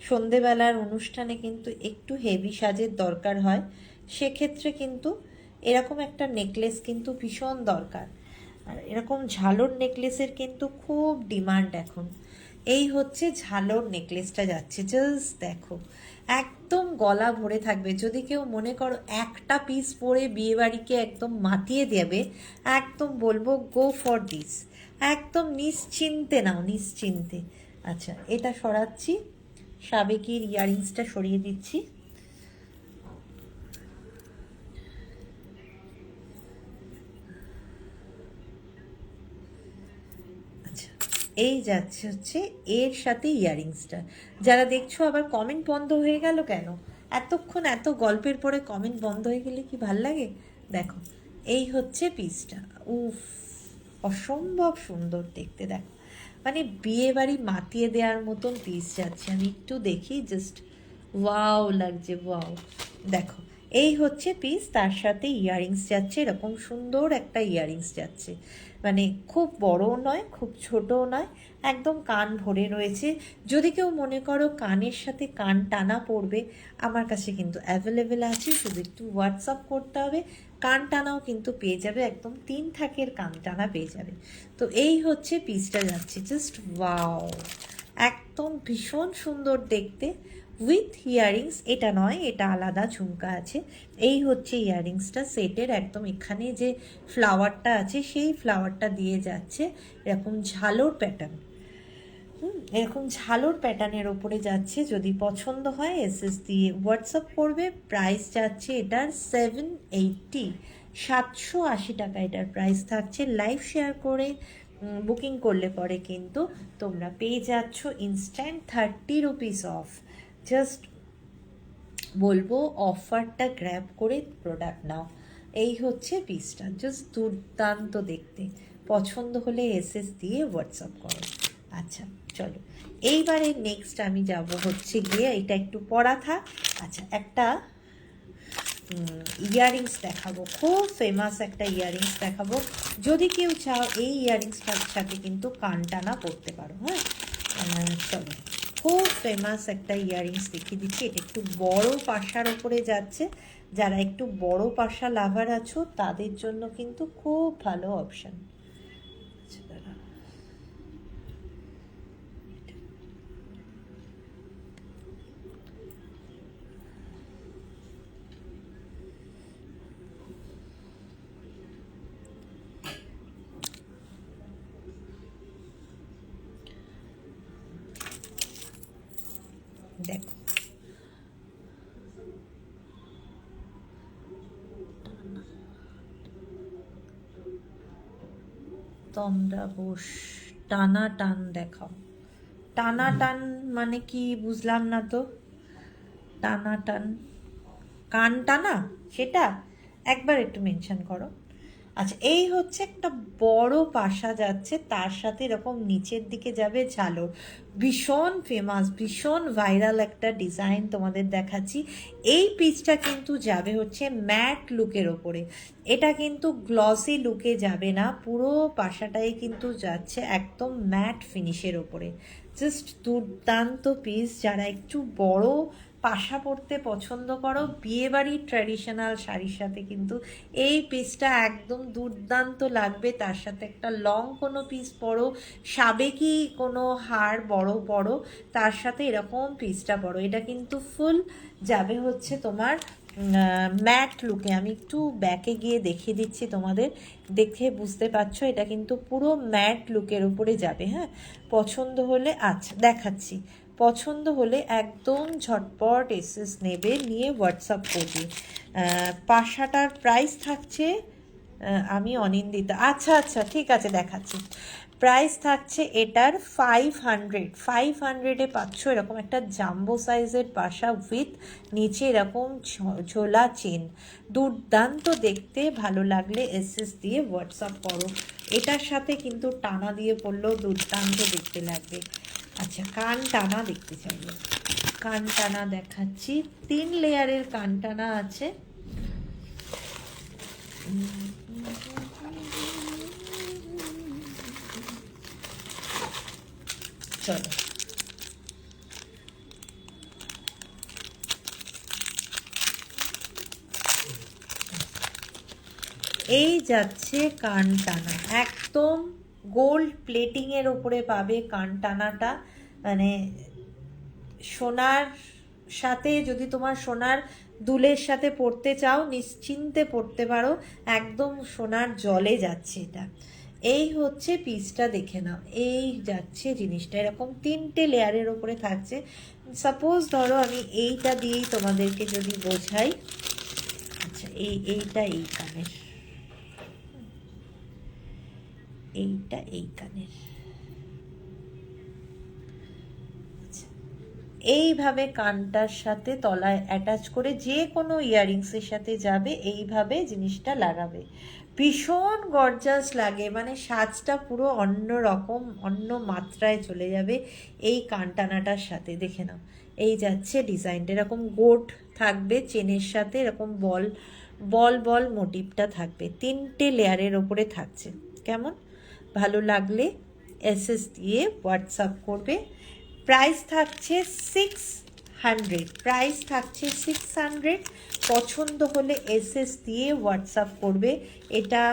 সন্ধেবেলার অনুষ্ঠানে কিন্তু একটু হেভি সাজের দরকার হয়। সেক্ষেত্রে কিন্তু এরকম একটা নেকলেস কিন্তু ভীষণ দরকার। আর এরকম ঝালর নেকলেসের কিন্তু খুব ডিমান্ড এখন। এই হচ্ছে ঝালর নেকলেসটা যাচ্ছে, জাস্ট দেখো, একদম গলা ভরে থাকবে। যদি কেউ মনে করো একটা পিস পরে বিয়েবাড়িকে একদম মাতিয়ে দেবে, একদম বলবো গো ফর দিস। একদম নিশ্চিন্তে নাও, নিশ্চিন্তে। আচ্ছা, এটা সরাচ্ছি, সাবেকির ইয়াররিংসটা সরিয়ে দিচ্ছি। আচ্ছা, এই যাচ্ছে হচ্ছে এর সাথে ইয়াররিংসটা। যারা দেখছো আবার কমেন্ট বন্ধ হয়ে গেল কেন? এতক্ষণ এত গল্পের পরে কমেন্ট বন্ধ হয়ে গেলে কি ভাল লাগে? দেখো, এই হচ্ছে পিসটা। উফ, অসম্ভব সুন্দর দেখতে। দেখো, মানে বিয়ে বাড়ি মাতিয়ে দেওয়ার মতন পিস যাচ্ছে। আমি একটু দেখি, জাস্ট ওয়াও লাগছে, ওয়াও। দেখো, এই হচ্ছে পিস, তার সাথে ইয়াররিংস যাচ্ছে, এরকম সুন্দর একটা ইয়াররিংস যাচ্ছে, মানে খুব বড়ও নয় খুব ছোটও নয়, একদম কান ভরে রয়েছে। যদি কেউ মনে করো কানের সাথে কান টানা পড়বে, আমার কাছে কিন্তু অ্যাভেলেবেল আছে, শুধু একটু হোয়াটসঅ্যাপ করতে হবে। কান টানাও কিন্তু পেয়ে যাবে, একদম 3 থাকের কান টানা পেয়ে যাবে। তো এই হচ্ছে পিসটা যাচ্ছে, জাস্ট ওয়াও, একদম ভীষণ সুন্দর দেখতে, উইথ ইয়াররিংস। এটা নয়, এটা আলাদা ঝুমকা আছে। এই হচ্ছে ইয়াররিংসটা সেটের, একদম এখানে যে ফ্লাওয়ারটা আছে সেই ফ্লাওয়ারটা দিয়ে যাচ্ছে, এরকম ঝালোর প্যাটার্ন, এরকম ঝালোর প্যাটার্নের ওপরে যাচ্ছে। যদি পছন্দ হয় এসএস দিয়ে হোয়াটসঅ্যাপ করবে। প্রাইস যাচ্ছে এটার 780, 780 টাকা এটার প্রাইস থাকছে। লাইভ শেয়ার করে বুকিং করলে পরে কিন্তু তোমরা পেয়ে যাচ্ছ ইনস্ট্যান্ট 30 রুপিস অফ। জাস্ট বলবো অফারটা গ্র্যাব করে প্রোডাক্ট নাও। এই হচ্ছে পিসটা, জাস্ট দুর্দান্ত দেখতে। পছন্দ হলে এসএস দিয়ে হোয়াটসঅ্যাপ করো। আচ্ছা চলো, এইবারে নেক্সট আমি যাব হচ্ছে গিয়ে, এটা একটু পরা থাক। আচ্ছা, একটা ইয়াররিংস দেখাবো, খুব ফেমাস একটা ইয়াররিংস দেখাবো। যদি কেউ চাও এই ইয়াররিংসটার সাথে কিন্তু কান টানা পরতে পারো। হ্যাঁ চলো, খুব ফেমাস একটা ইয়াররিংস দেখিয়ে দিচ্ছি। এটা একটু বড় পাশার ওপরে যাচ্ছে, যারা একটু বড় পাশা লাভার আছো তাদের জন্য কিন্তু খুব ভালো অপশান। দেখো, তোমরা বস, টানা টান দেখাও। টানা টান মানে কি বুঝলাম না তো। টানা টান, কান টানা, সেটা একবার একটু মেনশন করো। আচ্ছা, এই হচ্ছে একটা বড় পাশা যাচ্ছে, তার সাথে এরকম নিচের দিকে যাবে ঝালর। ভীষণ ফেমাস, ভীষণ ভাইরাল একটা ডিজাইন তোমাদের দেখাচ্ছি। এই পিসটা কিন্তু যাবে হচ্ছে ম্যাট লুকের ওপরে, এটা কিন্তু গ্লসি লুকে যাবে না, পুরো পাশাটাই কিন্তু যাচ্ছে একদম ম্যাট ফিনিশের ওপরে। জাস্ট দুর্দান্ত পিস। যারা একটু বড় পাশা পরতে পছন্দ করো বিয়েবাড়ির ট্র্যাডিশনাল শাড়ির সাথে কিন্তু এই পিসটা একদম দুর্দান্ত লাগবে। তার সাথে একটা লং কোনো পিস পরো, সাবেকি কোনো হার বড় পরো, তার সাথে এরকম পিসটা পরো, এটা কিন্তু ফুল যাবে হচ্ছে তোমার ম্যাট লুকে। আমি একটু ব্যাকে গিয়ে দেখিয়ে দিচ্ছি তোমাদের, দেখে বুঝতে পারছো এটা কিন্তু পুরো ম্যাট লুকের উপরে যাবে। হ্যাঁ, পছন্দ হলে, আচ্ছা দেখাচ্ছি, পছন্দ হলে একদম ঝটপট এসএস নেবে, নিয়ে হোয়াটসঅ্যাপ করবে। পাশাটার প্রাইস থাকছে, আমি অনিন্দিতা, আচ্ছা আচ্ছা ঠিক আছে দেখাচ্ছি। প্রাইস থাকছে এটার 500, 500-এ পাচ্ছ এরকম একটা জাম্বো সাইজের পাশা উইথ নিচে এরকম ঝোলা চেন। দুর্দান্ত দেখতে, ভালো লাগলে এসএস দিয়ে হোয়াটসঅ্যাপ করো। এটার সাথে কিন্তু টানা দিয়ে পড়লেও দুর্দান্ত দেখতে লাগবে। আচ্ছা, কান টানা দেখতে চাইলে কান টানা দেখাচ্ছি, 3 লেয়ারের কান টানা আছে। চলো, এই যাচ্ছে কান টানা, একদম গোল্ড প্লেটিংয়ের ওপরে পাবে কান টানাটা। মানে সোনার সাথে, যদি তোমার সোনার দুলের সাথে পরতে চাও নিশ্চিন্তে পরতে পারো, একদম সোনার জলে যাচ্ছে এটা। এই হচ্ছে পিসটা, দেখে নাও, এই যাচ্ছে জিনিসটা এরকম 3টে লেয়ারের ওপরে থাকছে। সাপোজ ধরো আমি এইটা দিয়েই তোমাদেরকে যদি বোঝাই, আচ্ছা এইটা এই কানের, এইটা এই কানের, এইভাবে কানটার সাথে তলায় অ্যাটাচ করে যে কোনো ইয়াররিংসের সাথে যাবে, এইভাবে জিনিসটা লাগাবে, ভীষণ গর্জাস লাগে, মানে সাজটা পুরো অন্য রকম, অন্য মাত্রায় চলে যাবে এই কানটানাটার সাথে। দেখে নাও, এই যাচ্ছে ডিজাইনটা, এরকম গোট থাকবে, চেনের সাথে এরকম বল বল বল মোটিভটা থাকবে, 3টে লেয়ারের ওপরে থাকছে। কেমন? ভালো লাগলে এসএস দিয়ে হোয়াটসঅ্যাপ করবে। প্রাইস থাকছে 600, প্রাইস থাকছে 600। পছন্দ হলে এসএস দিয়ে হোয়াটসঅ্যাপ করবে। এটা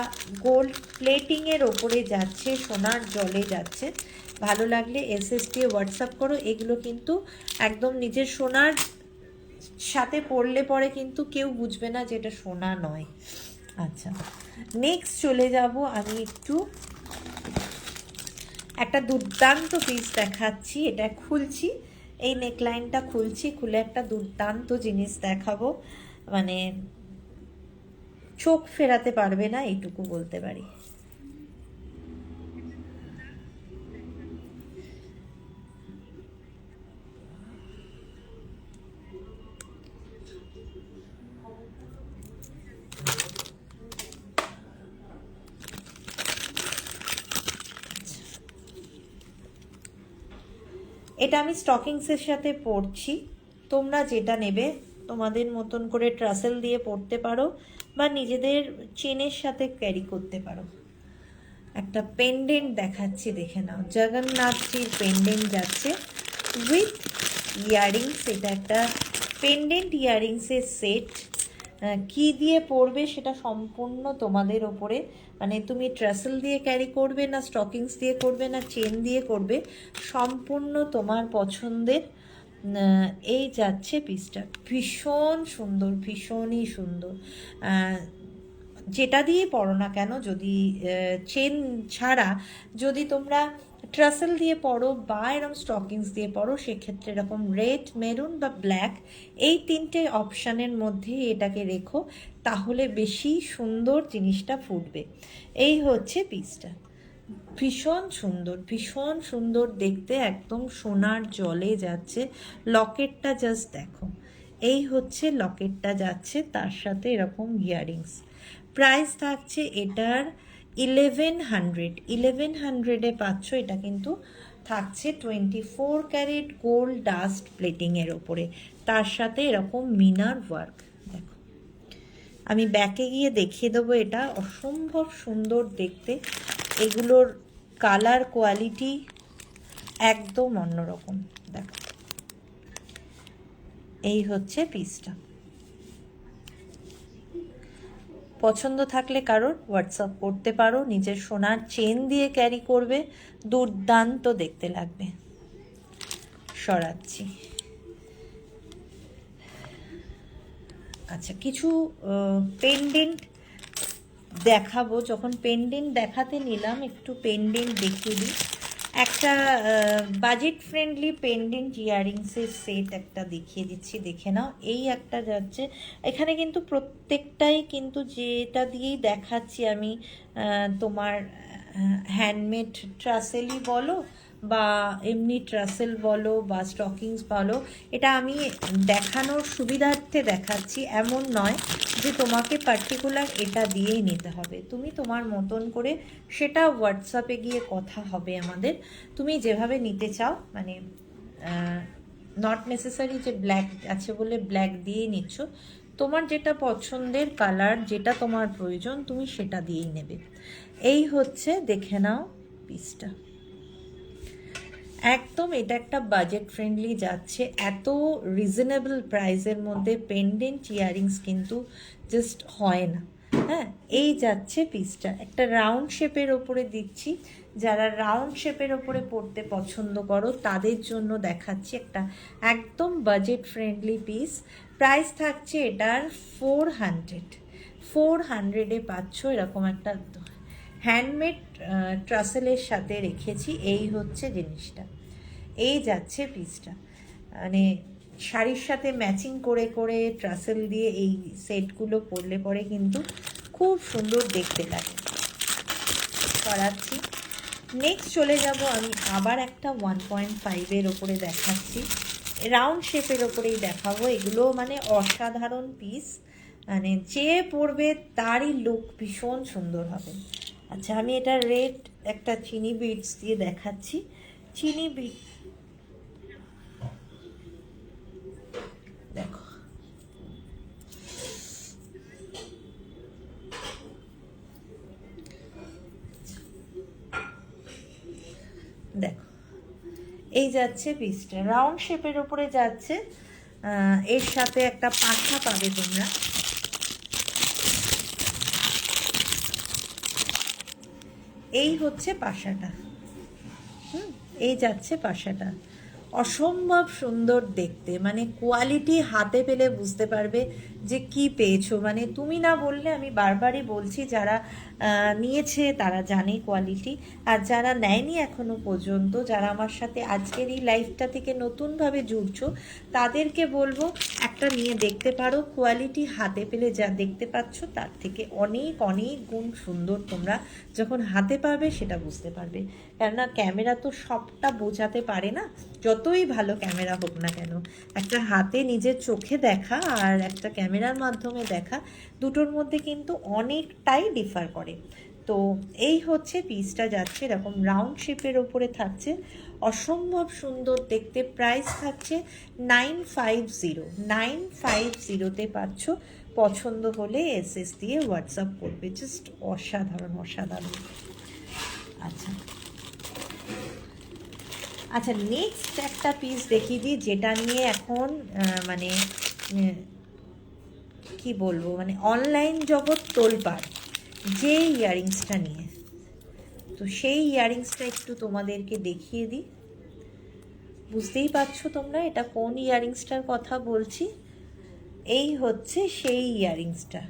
গোল্ড প্লেটিংয়ের ওপরে যাচ্ছে, সোনার জলে যাচ্ছে। ভালো লাগলে এসএস দিয়ে হোয়াটসঅ্যাপ করো। এগুলো কিন্তু একদম নিজের সোনার সাথে পড়লে পরে কিন্তু কেউ বুঝবে না যে এটা সোনা নয়। আচ্ছা, নেক্সট চলে যাব আমি একটু একটা দুর্দান্ত পিস দেখাচ্ছি। এটা খুলছি, এই নেকলাইনটা খুলছি, খুলে একটা দুর্দান্ত জিনিস দেখাবো, মানে চোখ ফেরাতে পারবে না এইটুকু বলতে পারি। এটা আমি স্টকিংসের সাথে পরছি। তোমরা যেটা নেবে তোমাদের মতন করে ট্রাসেল দিয়ে পরতে পারো বা নিজেদের চেনের সাথে ক্যারি করতে পারো। একটা পেন্ডেন্ট দেখাচ্ছি, দেখে নাও। জগন্নাথজির পেন্ডেন্ট যাচ্ছে উইথ ইয়াররিংস। এটা একটা পেন্ডেন্ট ইয়াররিংসের সেট। কি দিয়ে পরবে সেটা সম্পূর্ণ তোমাদের ওপরে, মানে তুমি ট্রাসেল দিয়ে ক্যারি করবে না স্টকিংস দিয়ে করবে না চেন দিয়ে করবে, সম্পূর্ণ তোমার পছন্দের। এই যাচ্ছে পিসটা, ভীষণ সুন্দর, ভীষণই সুন্দর। যেটা দিয়ে পরো না কেন, যদি চেন ছাড়া যদি তোমরা ট্রাসেল দিয়ে পরো বা এরকম স্টকিংস দিয়ে পরো, সেক্ষেত্রে এরকম রেড, মেরুন বা ব্ল্যাক, এই 3টে অপশানের মধ্যে এটাকে রেখো, তাহলে বেশি সুন্দর জিনিসটা ফুটবে। এই হচ্ছে পিসটা, ভীষণ সুন্দর, ভীষণ সুন্দর দেখতে, একদম সোনার জলে যাচ্ছে। লকেটটা জাস্ট দেখো, এই হচ্ছে লকেটটা যাচ্ছে, তার সাথে এরকম ইয়াররিংস। প্রাইস থাকছে এটার 1100, 1100-এ পাচ্ছ। এটা কিন্তু থাকছে 24 ক্যারেট গোল্ড ডাস্ট প্লেটিংয়ের ওপরে, তার সাথে এরকম মিনার ওয়ার্ক। দেখো, আমি ব্যাকে গিয়ে দেখিয়ে দেবো। এটা অসম্ভব সুন্দর দেখতে, এগুলোর কালার কোয়ালিটি একদম অন্যরকম। দেখো, এই হচ্ছে পিসটা। পছন্দ থাকলে কারোর হোয়াটসঅ্যাপ করতে পারো। নিজের সোনার চেন দিয়ে ক্যারি করবে, দুর্দান্ত দেখতে লাগবে। সরাচ্ছি। আচ্ছা, কিছু পেন্ডেন্ট দেখাবো। যখন পেন্ডেন্ট দেখাতে নিলাম, একটু পেন্ডেন্ট দেখিয়ে দিই। একটা বাজেট ফ্রেন্ডলি পেন্ডেন্ট ইয়াররিংসের সেট একটা দেখিয়ে দিচ্ছি, দেখে নাও। এই একটা যাচ্ছে, এখানে কিন্তু প্রত্যেকটাই কিন্তু যেটা দিয়েই দেখাচ্ছি আমি, তোমার হ্যান্ডমেড ট্রাসেলই বলো বা এমনি ট্রাসেল বলো বা স্টকিংস বলো, এটা আমি দেখানোর সুবিধার্থে দেখাচ্ছি। এমন নয় যে তোমাকে পার্টিকুলার এটা দিয়েই নিতে হবে, তুমি তোমার মতন করে, সেটা হোয়াটসঅ্যাপে গিয়ে কথা হবে আমাদের, তুমি যেভাবে নিতে চাও। মানে নট নেসেসারি যে ব্ল্যাক আছে বলে ব্ল্যাক দিয়েই নিচ্ছ, তোমার যেটা পছন্দের কালার, যেটা তোমার প্রয়োজন, তুমি সেটা দিয়েই নেবে। এই হচ্ছে, দেখে নাও পিসটা, একদম এটা একটা বাজেট ফ্রেন্ডলি যাচ্ছে। এত রিজনেবল প্রাইসের মধ্যে পেন্ডেন্ট ইয়াররিংস কিন্তু জাস্ট হয় না। হ্যাঁ, এই যাচ্ছে পিসটা, একটা রাউন্ড শেপের ওপরে দিচ্ছি। যারা রাউন্ড শেপের ওপরে পড়তে পছন্দ করো তাদের জন্য দেখাচ্ছি একটা একদম বাজেট ফ্রেন্ডলি পিস। প্রাইস থাকছে এটার 400, 400-এ পাচ্ছ এরকম একটা হ্যান্ডমেড ট্রাসেলের সাথে রেখেছি। এই হচ্ছে জিনিসটা, এই যাচ্ছে পিসটা, মানে শাড়ির সাথে ম্যাচিং করে করে ট্রাসেল দিয়ে এই সেটগুলো পরলে পরে কিন্তু খুব সুন্দর দেখতে লাগে। করাচ্ছি। নেক্সট চলে যাব আমি আবার একটা 1.5-এর ওপরে দেখাচ্ছি, রাউন্ড শেপের ওপরেই দেখাবো। এগুলো মানে অসাধারণ পিস, মানে যে পরবে তারই লুক ভীষণ সুন্দর হবে। আচ্ছা, আমি এটা রেড একটা চিনি বিটস দিয়ে দেখাচ্ছি। চিনি বিট দেখো, এই যাচ্ছে পিসটা, রাউন্ড শেপের ওপরে যাচ্ছে। এর সাথে একটা পাখা পাবে তোমরা। এই হচ্ছে পাশাটা। এই যাচ্ছে পাশাটা, অসম্ভব সুন্দর দেখতে, মানে কোয়ালিটি হাতে পেলে বুঝতে পারবে যে কি পেয়েছো। মানে তুমি না বললে আমি বারবারই বলছি, যারা নিয়েছে তারা জানে কোয়ালিটি, আর যারা নেয়নি এখনো পর্যন্ত, যারা আমার সাথে আজকের এই লাইফটা থেকে নতুনভাবে জুড়ছো, তাদেরকে বলবো একটা নিয়ে দেখতে পারো। কোয়ালিটি হাতে পেলে যা দেখতে পাচ্ছ তার থেকে অনেক অনেক গুণ সুন্দর। তোমরা যখন হাতে পাবে সেটা বুঝতে পারবে, কেননা ক্যামেরা তো সবটা বোঝাতে পারে না, যতই ভালো ক্যামেরা হোক না কেন। একটা হাতে নিজের চোখে দেখা আর একটা ক্যামেরার মাধ্যমে দেখা, দুটোর মধ্যে কিন্তু অনেকটাই ডিফার করে। তো এই হচ্ছে পিসটা যাচ্ছে, এরকম রাউন্ড শেপের ওপরে থাকছে, অসম্ভব সুন্দর দেখতে। প্রাইস থাকছে 950 পাচ্ছ। পছন্দ হলে এসএস দিয়ে হোয়াটসঅ্যাপ করবে। জাস্ট অসাধারণ অসাধারণ। আচ্ছা আচ্ছা, নেক্সট একটা পিস দেখিয়ে দিই, যেটা নিয়ে এখন মানে কি বলবো, মানে অনলাইন জগৎ তোলপাড়, যে ইয়াররিংসটা নিয়ে। তো সেই ইয়াররিংসটা একটু তোমাদেরকে দেখিয়ে দিই। বুঝতেই পারছো তোমরা এটা কোন ইয়াররিংসটার কথা বলছি। এই হচ্ছে সেই ইয়াররিংসটা,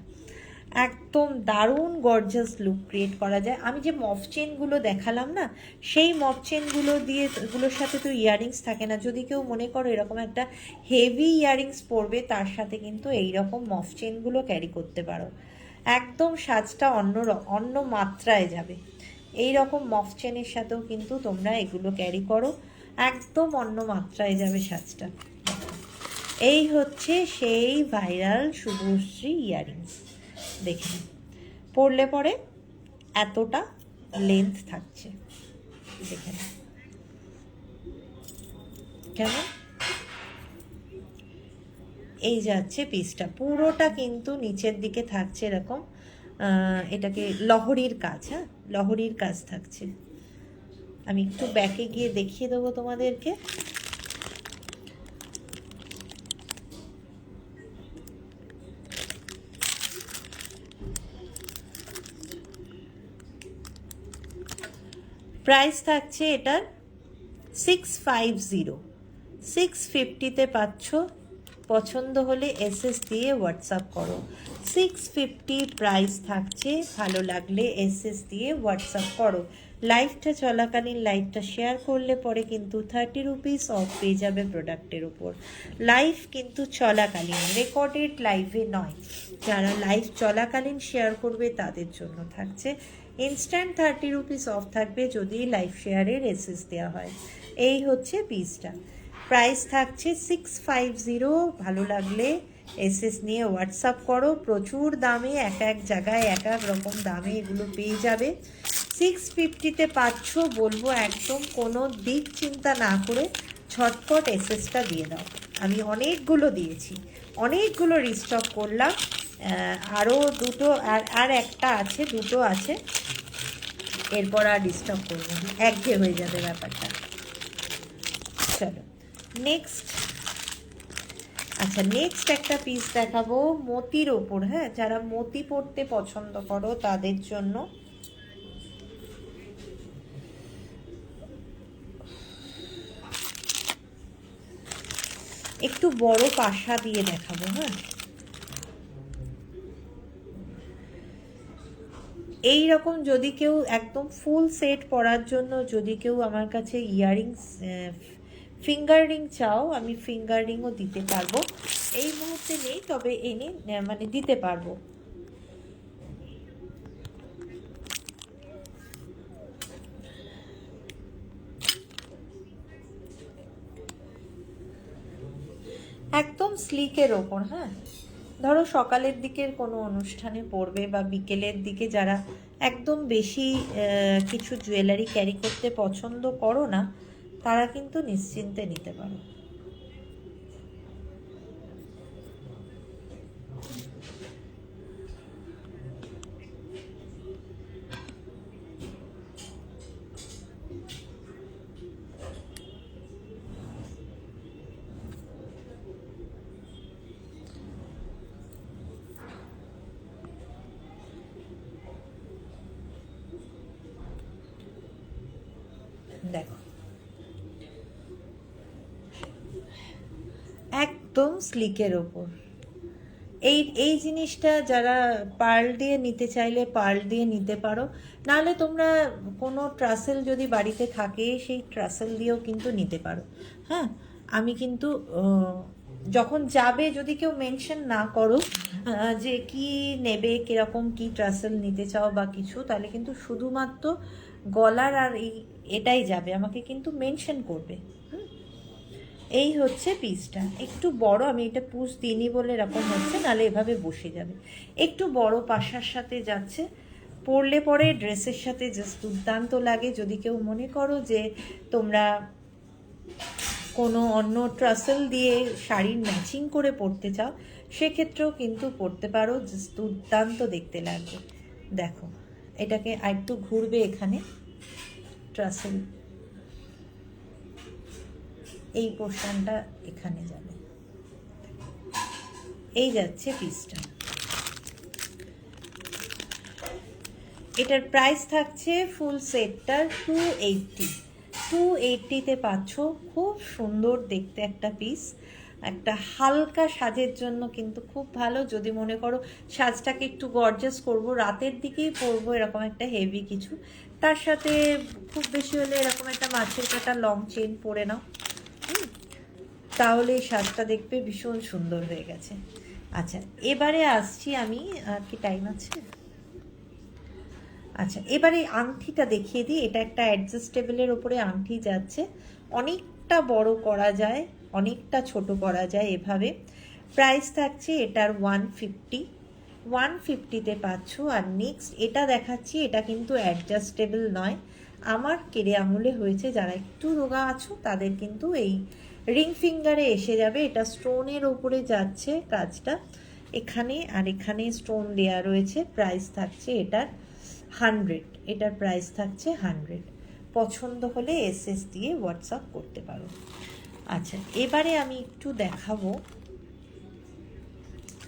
একদম দারুণ গর্জাস লুক ক্রিয়েট করা যায়। আমি যে মফ চেনগুলো দেখালাম না, সেই মফ চেনগুলো দিয়ে, এগুলোর সাথে তো ইয়াররিংস থাকে না। যদি কেউ মনে করো এরকম একটা হেভি ইয়াররিংস পরবে, তার সাথে কিন্তু এই রকম মফ চেনগুলো ক্যারি করতে পারো। একদম সাজটা অন্য মাত্রায় যাবে। এই রকম মফ চেনের সাথেও কিন্তু তোমরা এগুলো ক্যারি করো, একদম অন্য মাত্রায় যাবে সাজটা। এই হচ্ছে সেই ভাইরাল শুভশ্রী ইয়াররিংস। দেখে পরলে পরে এতটা লেন্থ থাকছে, দেখে কেমন। এই যাচ্ছে পিসটা, পুরোটা কিন্তু নিচের দিকে থাকছে এরকম, এটাকে লহরির কাজ, হ্যাঁ লহরির কাজ থাকছে। আমি একটু ব্যাকে গিয়ে দেখিয়ে দেবো তোমাদেরকে। প্রাইস থাকছে এটার 650, 650 পাচ্ছ। পছন্দ হলে এসএস দিয়ে হোয়াটসঅ্যাপ করো। 650 প্রাইস থাকছে, ভালো লাগলে এসএস দিয়ে হোয়াটসঅ্যাপ করো। লাইভটা চলাকালীন লাইভটা শেয়ার করলে পরে কিন্তু 30 রুপিস অফ পেয়ে যাবে প্রোডাক্টের উপর। লাইভ কিন্তু চলাকালীন, রেকর্ডেড লাইভে নয়। যারা লাইভ চলাকালীন শেয়ার করবে তাদের জন্য থাকছে ইনস্ট্যান্ট 30 রুপিস অফ থাকবে, যদি লাইভ শেয়ারের এসএস দেওয়া হয়। এই হচ্ছে পিসটা, প্রাইস থাকছে 650। ভালো লাগলে এসএস নিয়ে হোয়াটসঅ্যাপ করো। প্রচুর দামে, এক এক জায়গায় এক এক রকম দামে এগুলো পেয়ে যাবে। 650 পাচ্ছ, বলবো একদম কোনো দিক চিন্তা না করে ঝটপট এসএসটা দিয়ে দাও। আমি অনেকগুলো দিয়েছি, অনেকগুলো রিস্টক করলাম, আরও দুটো আর একটা আছে, দুটো আছে, এরপর আর রিস্টক করবো না, একঘেয়ে হয়ে যাবে ব্যাপারটা। চলো নেক্সট। আচ্ছা নেক্সট একটা পিস দেখাবো মতির ওপর, হ্যাঁ যারা মতি পরতে পছন্দ করো তাদের জন্য। একটু বড় পাশা দিয়ে দেখাবো, হ্যাঁ এই রকম যদি কেউ একদম ফুল সেট পরার জন্য, যদি কেউ আমার কাছে ইয়াররিংস ফিঙ্গার রিং চাও, আমি ফিঙ্গার রিংও দিতে পারবো। এই মুহূর্তে নেই, তবে এনে মানে দিতে পারবো। একদম স্লিকের ওপর, হ্যাঁ ধরো সকালের দিকের কোনো অনুষ্ঠানে পরবে, বা বিকেলের দিকে যারা একদম বেশি কিছু জুয়েলারি ক্যারি করতে পছন্দ করো না, তারা কিন্তু নিশ্চিন্তে নিতে পারো। দেখো একদম স্লিকের ওপর। এই এই জিনিসটা যারা পার্ল দিয়ে নিতে চাইলে পার্ল দিয়ে নিতে পারো, নাহলে তোমরা কোনো ট্রাসেল যদি বাড়িতে থাকে সেই ট্রাসেল দিয়েও কিন্তু নিতে পারো। হ্যাঁ, আমি কিন্তু যখন যাবে যদি কেউ মেনশন না করো যে কি নেবে, কিরকম কি ট্রাসেল নিতে চাও বা কিছু, তাহলে কিন্তু শুধুমাত্র গলার আর এটাই যাবে, আমাকে কিন্তু মেনশন করবে। এই হচ্ছে পিসটা, একটু বড়, আমি এটা পুষ দিইনি বলে এরকম হচ্ছে, নাহলে এভাবে বসে যাবে। একটু বড় পাশার সাথে যাচ্ছে, পরলে পরে ড্রেসের সাথে জাস্ট দুর্দান্ত লাগে। যদি কেউ মনে করো যে তোমরা কোনো অন্য ট্রাসেল দিয়ে শাড়ির ম্যাচিং করে পরতে চাও, সেক্ষেত্রেও কিন্তু পরতে পারো, জাস্ট দুর্দান্ত দেখতে লাগবে। দেখো এটাকে আরেকটু ঘুরবে, এখানে ট্রাসেল এই পোর্শনটা এখানে যাবে, এই যাচ্ছে পিসটা। এটার প্রাইস থাকছে ফুল সেটটার 280। 280-তে পাচ্ছ, খুব সুন্দর দেখতে একটা পিস। একটা হালকা সাজের জন্য কিন্তু খুব ভালো। যদি মনে করো সাজটাকে একটু গর্জাস করব, রাতের দিকেই পরবো এরকম একটা হেভি কিছু, তার সাথে খুব বেশি হলে এরকম একটা মাছের কাটা লং চেন পরে নাও, তাহলে এই সাজটা দেখবে ভীষণ সুন্দর হয়ে গেছে। আচ্ছা, এবারে আসছি আমি, কি টাইম আছে? আচ্ছা, এবারে আংটিটা দেখিয়ে দিই। এটা একটা অ্যাডজাস্টেবলের ওপরে আংটি যাচ্ছে, অনেকটা বড় করা যায়, অনেকটা ছোট করা যায় এভাবে। প্রাইস থাকছে এটার 150। 150-তে পাচ্ছ। আর নেক্সট এটা দেখাচ্ছি, এটা কিন্তু অ্যাডজাস্টেবল নয়, আমার কেড়ে আঙুলে হয়েছে, যারা একটু রোগা আছো তাদের কিন্তু এই রিং ফিঙ্গারে এসে যাবে। এটা স্টোনের ওপরে যাচ্ছে কাজটা, এখানে আর এখানে স্টোন দেয়া রয়েছে। প্রাইস থাকছে এটার 100। এটার প্রাইস থাকছে 100। পছন্দ হলে এসএস দিয়ে হোয়াটসঅ্যাপ করতে পারো। আচ্ছা, এবারে আমি একটু দেখাবো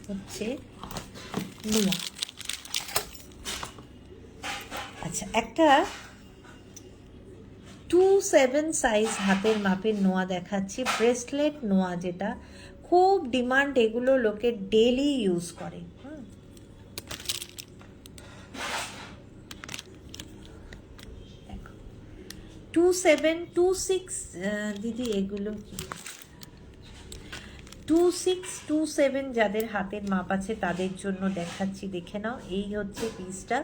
হচ্ছে নোয়া। আচ্ছা, একটা 27 সাইজ হাতের মাপের নোয়া দেখাচ্ছি, ব্রেসলেট নোয়া, যেটা খুব ডিমান্ড, এগুলো লোকে ডেলি ইউজ করে। 27, 26 দিদি এগুলো কি 26, 27 যাদের হাতের মাপ আছে তাদের জন্য দেখাচ্ছি, দেখে নাও। এই হচ্ছে পিসটা,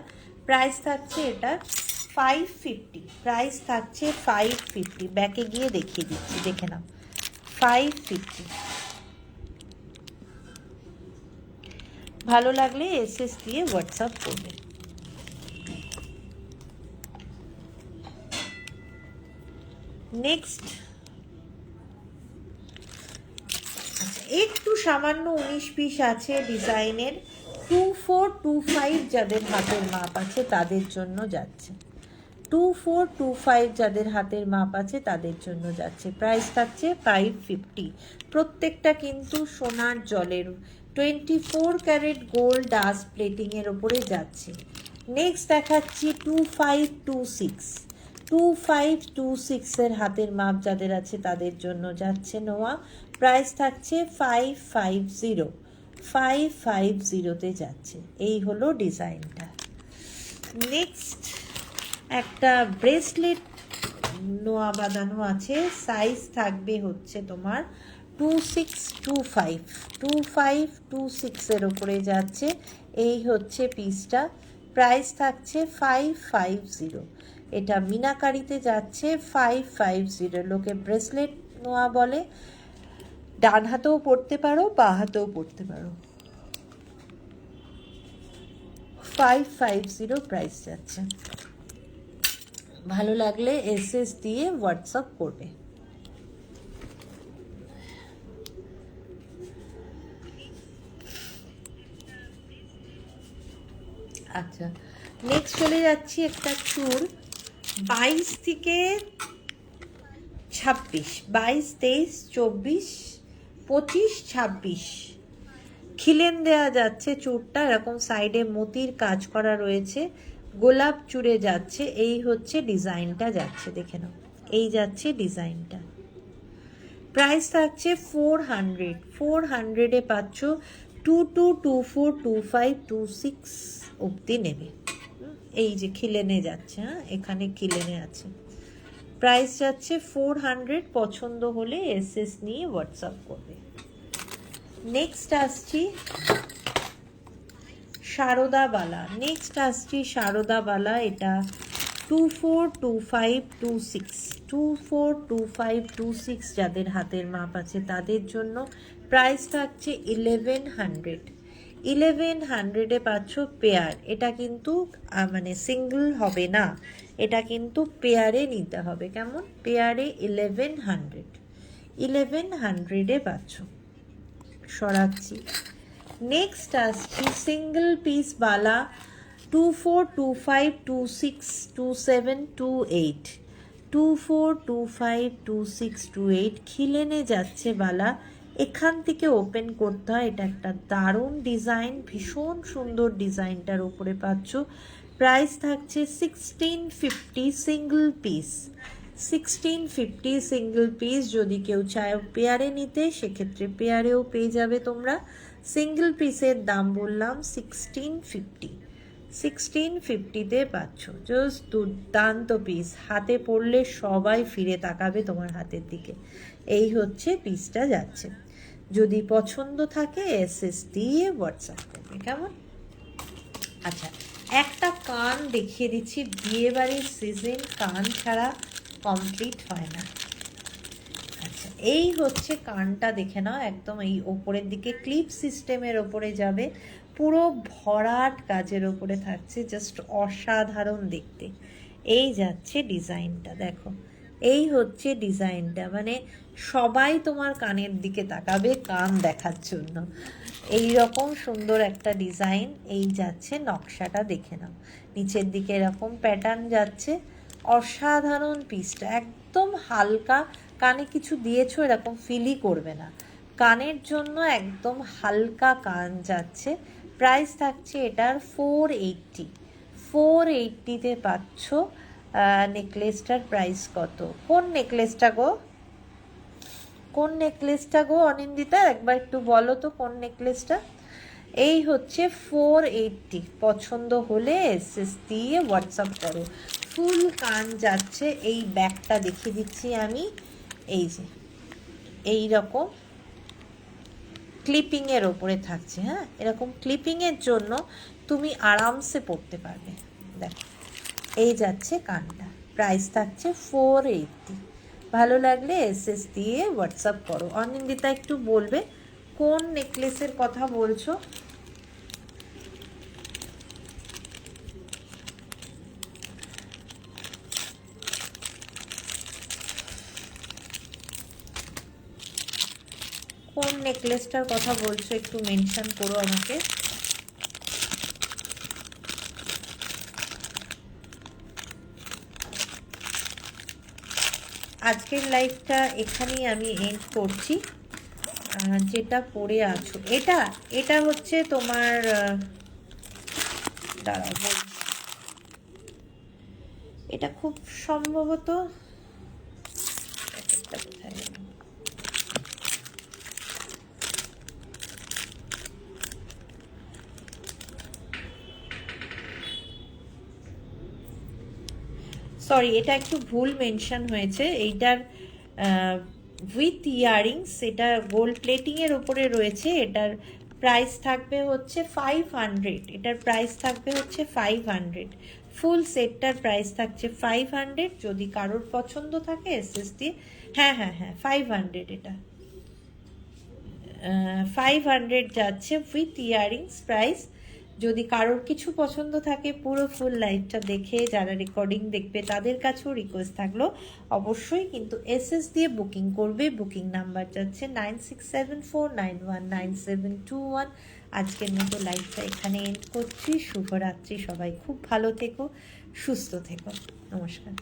প্রাইস থাকছে এটা 550। প্রাইস থাকছে 550। ব্যাকে গিয়ে দেখিয়ে দিচ্ছি, দেখে নাও, 550। ভালো লাগলে এসএস দিয়ে হোয়াটসঅ্যাপ করবে। নেক্সট একটু সামান্য 19 পিস আছে ডিজাইনের, 2425 যাদের হাতের মাপ আছে তাদের জন্য যাচ্ছে। 2425 যাদের হাতের মাপ আছে তাদের জন্য যাচ্ছে। প্রাইস থাকছে 550। প্রত্যেকটা কিন্তু সোনার জলের 24 ক্যারেট গোল্ড ডাস্ট প্লেটিংয়ের ওপরে যাচ্ছে। নেক্সট দেখাচ্ছি 2526। 2526-এর হাতের মাপ যাদের আছে তাদের জন্য যাচ্ছে নোয়া। প্রাইস থাকছে 550। 550-তে যাচ্ছে। এই হলো ডিজাইনটা। নেক্সট একটা ব্রেসলেট নোয়া বাঁধানো আছে, সাইজ থাকবে হচ্ছে তোমার 2625। 2526-এর ওপরে যাচ্ছে। এই হচ্ছে পিসটা, প্রাইস থাকছে 550। এটা মিনাকারিতে যাচ্ছে 550। লোকে ব্রেসলেট নোয়া বলে, ডান হাতেও পরতে পারো, বা হাতেও পরতে পারো। 550 প্রাইস যাচ্ছে। ভালো লাগলে এসএস দিয়ে হোয়াটসঅ্যাপ করবে। আচ্ছা, নেক্সট চলে যাচ্ছি একটা চুল 22 থেকে 26, 22, 23, 24, 25, 26 খিলেন দেয়া যাচ্ছে চুড়টা, এরকম সাইডে মতির কাজ করা রয়েছে, গোলাপ চুড়ে যাচ্ছে। এই হচ্ছে ডিজাইনটা যাচ্ছে, দেখে নাও। এই যাচ্ছে ডিজাইনটা, প্রাইস থাকছে 400। 400-এ পাচ্ছ 22242526 অবধি নেবে। এই যে খিলেনে যাচ্ছে, হ্যাঁ এখানে খিলেনে আছে, প্রাইস যাচ্ছে 400। পছন্দ হলে এসএস নিয়ে হোয়াটসঅ্যাপ করবে। নেক্সট আসছি শারদাবালা, শারদাবালা। এটা 242526, 242526 যাদের হাতের মাপ আছে তাদের জন্য প্রাইস থাকছে 1100। 1100-এ পাচ্ছ পেয়ার। এটা কিন্তু মানে সিঙ্গেল হবে না, এটা কিন্তু পেয়ারে নিতে হবে। কেমন? পেয়ারে 1100, 1100-এ পাচ্ছ। সরাচ্ছি। নেক্সট আসছি সিঙ্গেল পিস বালা 2425262728, 24252628 খিলেনে যাচ্ছে বালা। এখান থেকে ওপেন করতে হয়। এটা একটা দারুণ ডিজাইন, ভীষণ সুন্দর ডিজাইনটার উপরে পাচ্ছ। প্রাইস থাকছে 1650 সিঙ্গেল পিস, 1650 সিঙ্গেল পিস। যদি কেউ চায় পেয়ারে নিতে সেক্ষেত্রে পেয়ারেও পেয়ে যাবে তোমরা। সিঙ্গেল পিসের দাম বললাম 1650, 1650-তে পাচ্ছ। জাস্ট দুর্দান্ত পিস, হাতে পড়লে সবাই ফিরে তাকাবে তোমার হাতের দিকে। এই হচ্ছে পিসটা যাচ্ছে। যদি পছন্দ থাকে এসএস দিয়ে হোয়াটসঅ্যাপ করবে। কেমন? আচ্ছা, একটা কান দেখিয়ে দিচ্ছি, বিয়েবাড়ির সিজন কান ছাড়া কমপ্লিট হয় না। আচ্ছা, এই হচ্ছে কানটা, দেখে নাও। একদম এই ওপরের দিকে ক্লিপ সিস্টেমের ওপরে যাবে, পুরো ভরাট কাজের ওপরে থাকছে, জাস্ট অসাধারণ দেখতে। এই যাচ্ছে ডিজাইনটা, দেখো এই হচ্ছে ডিজাইনটা। মানে সবাই তোমার কানের দিকে তাকাবে কান দেখার জন্য। এই রকম সুন্দর একটা ডিজাইন। এই যাচ্ছে নকশাটা, দেখে নাও। নিচের দিকে এরকম প্যাটার্ন যাচ্ছে, অসাধারণ পিসটা। একদম হালকা, কানে কিছু দিয়েছো এরকম ফিলই করবে না। কানের জন্য একদম হালকা কান যাচ্ছে। প্রাইস থাকছে এটার 480, 480-তে পাচ্ছ। নেকলেসটার প্রাইস কত? কোন নেকলেসটা গো? কোন নেকলেসটা গো অনিন্দিতা? একবার একটু বলো তো কোন নেকলেসটা। এই হচ্ছে 480। পছন্দ হলে এসএস দিয়ে হোয়াটসঅ্যাপ করো। ফুল কান যাচ্ছে। এই ব্যাগটা দেখিয়ে দিচ্ছি আমি। এই যে এই রকম ক্লিপিংয়ের ওপরে থাকছে, হ্যাঁ এরকম ক্লিপিংয়ের জন্য তুমি আরামসে পরতে পারবে। দেখো এই যাচ্ছে কানটা, প্রাইস থাকছে 480। ভালো লাগলে এসএস দিয়ে হোয়াটসঅ্যাপ করো। অনিন্দিতা একটু বলবে কোন নেকলেসের কথা বলছো? কোন নেকলেসটার কথা বলছো একটু মেনশন করো আমাকে। আজকের লাইভটা এখানেই আমি এন্ড করছি। যেটা পরে আছো এটা, এটা হচ্ছে তোমার, দাঁড়াও বলছি, এটা খুব সম্ভবত কোথায় গেল? সরি, এটা একটু ভুল মেনশন হয়েছে। এইটার উইথ ইয়ারিংস, এটা গোল্ড প্লেটিংয়ের ওপরে রয়েছে। এটার প্রাইস থাকবে হচ্ছে 500। এটার প্রাইস থাকবে হচ্ছে 500। ফুল সেটটার প্রাইস থাকছে 500। যদি কারোর পছন্দ থাকে এসএস দিয়ে, হ্যাঁ হ্যাঁ হ্যাঁ 500। এটা 500 যাচ্ছে উইথ ইয়ারিংস প্রাইস। যদি কারোর কিছু পছন্দ থাকে পুরো ফুল লাইভটা দেখে যারা রেকর্ডিং দেখবে তাদের কাছেও রিকোয়েস্ট থাকলো অবশ্যই কিন্তু এসএস দিয়ে বুকিং করবে। বুকিং নাম্বার যাচ্ছে 9674919721। আজকের মতো লাইভটা এখানে এন্ড করছি। শুভরাত্রি, সবাই খুব ভালো থেকো, সুস্থ থেকো, নমস্কার।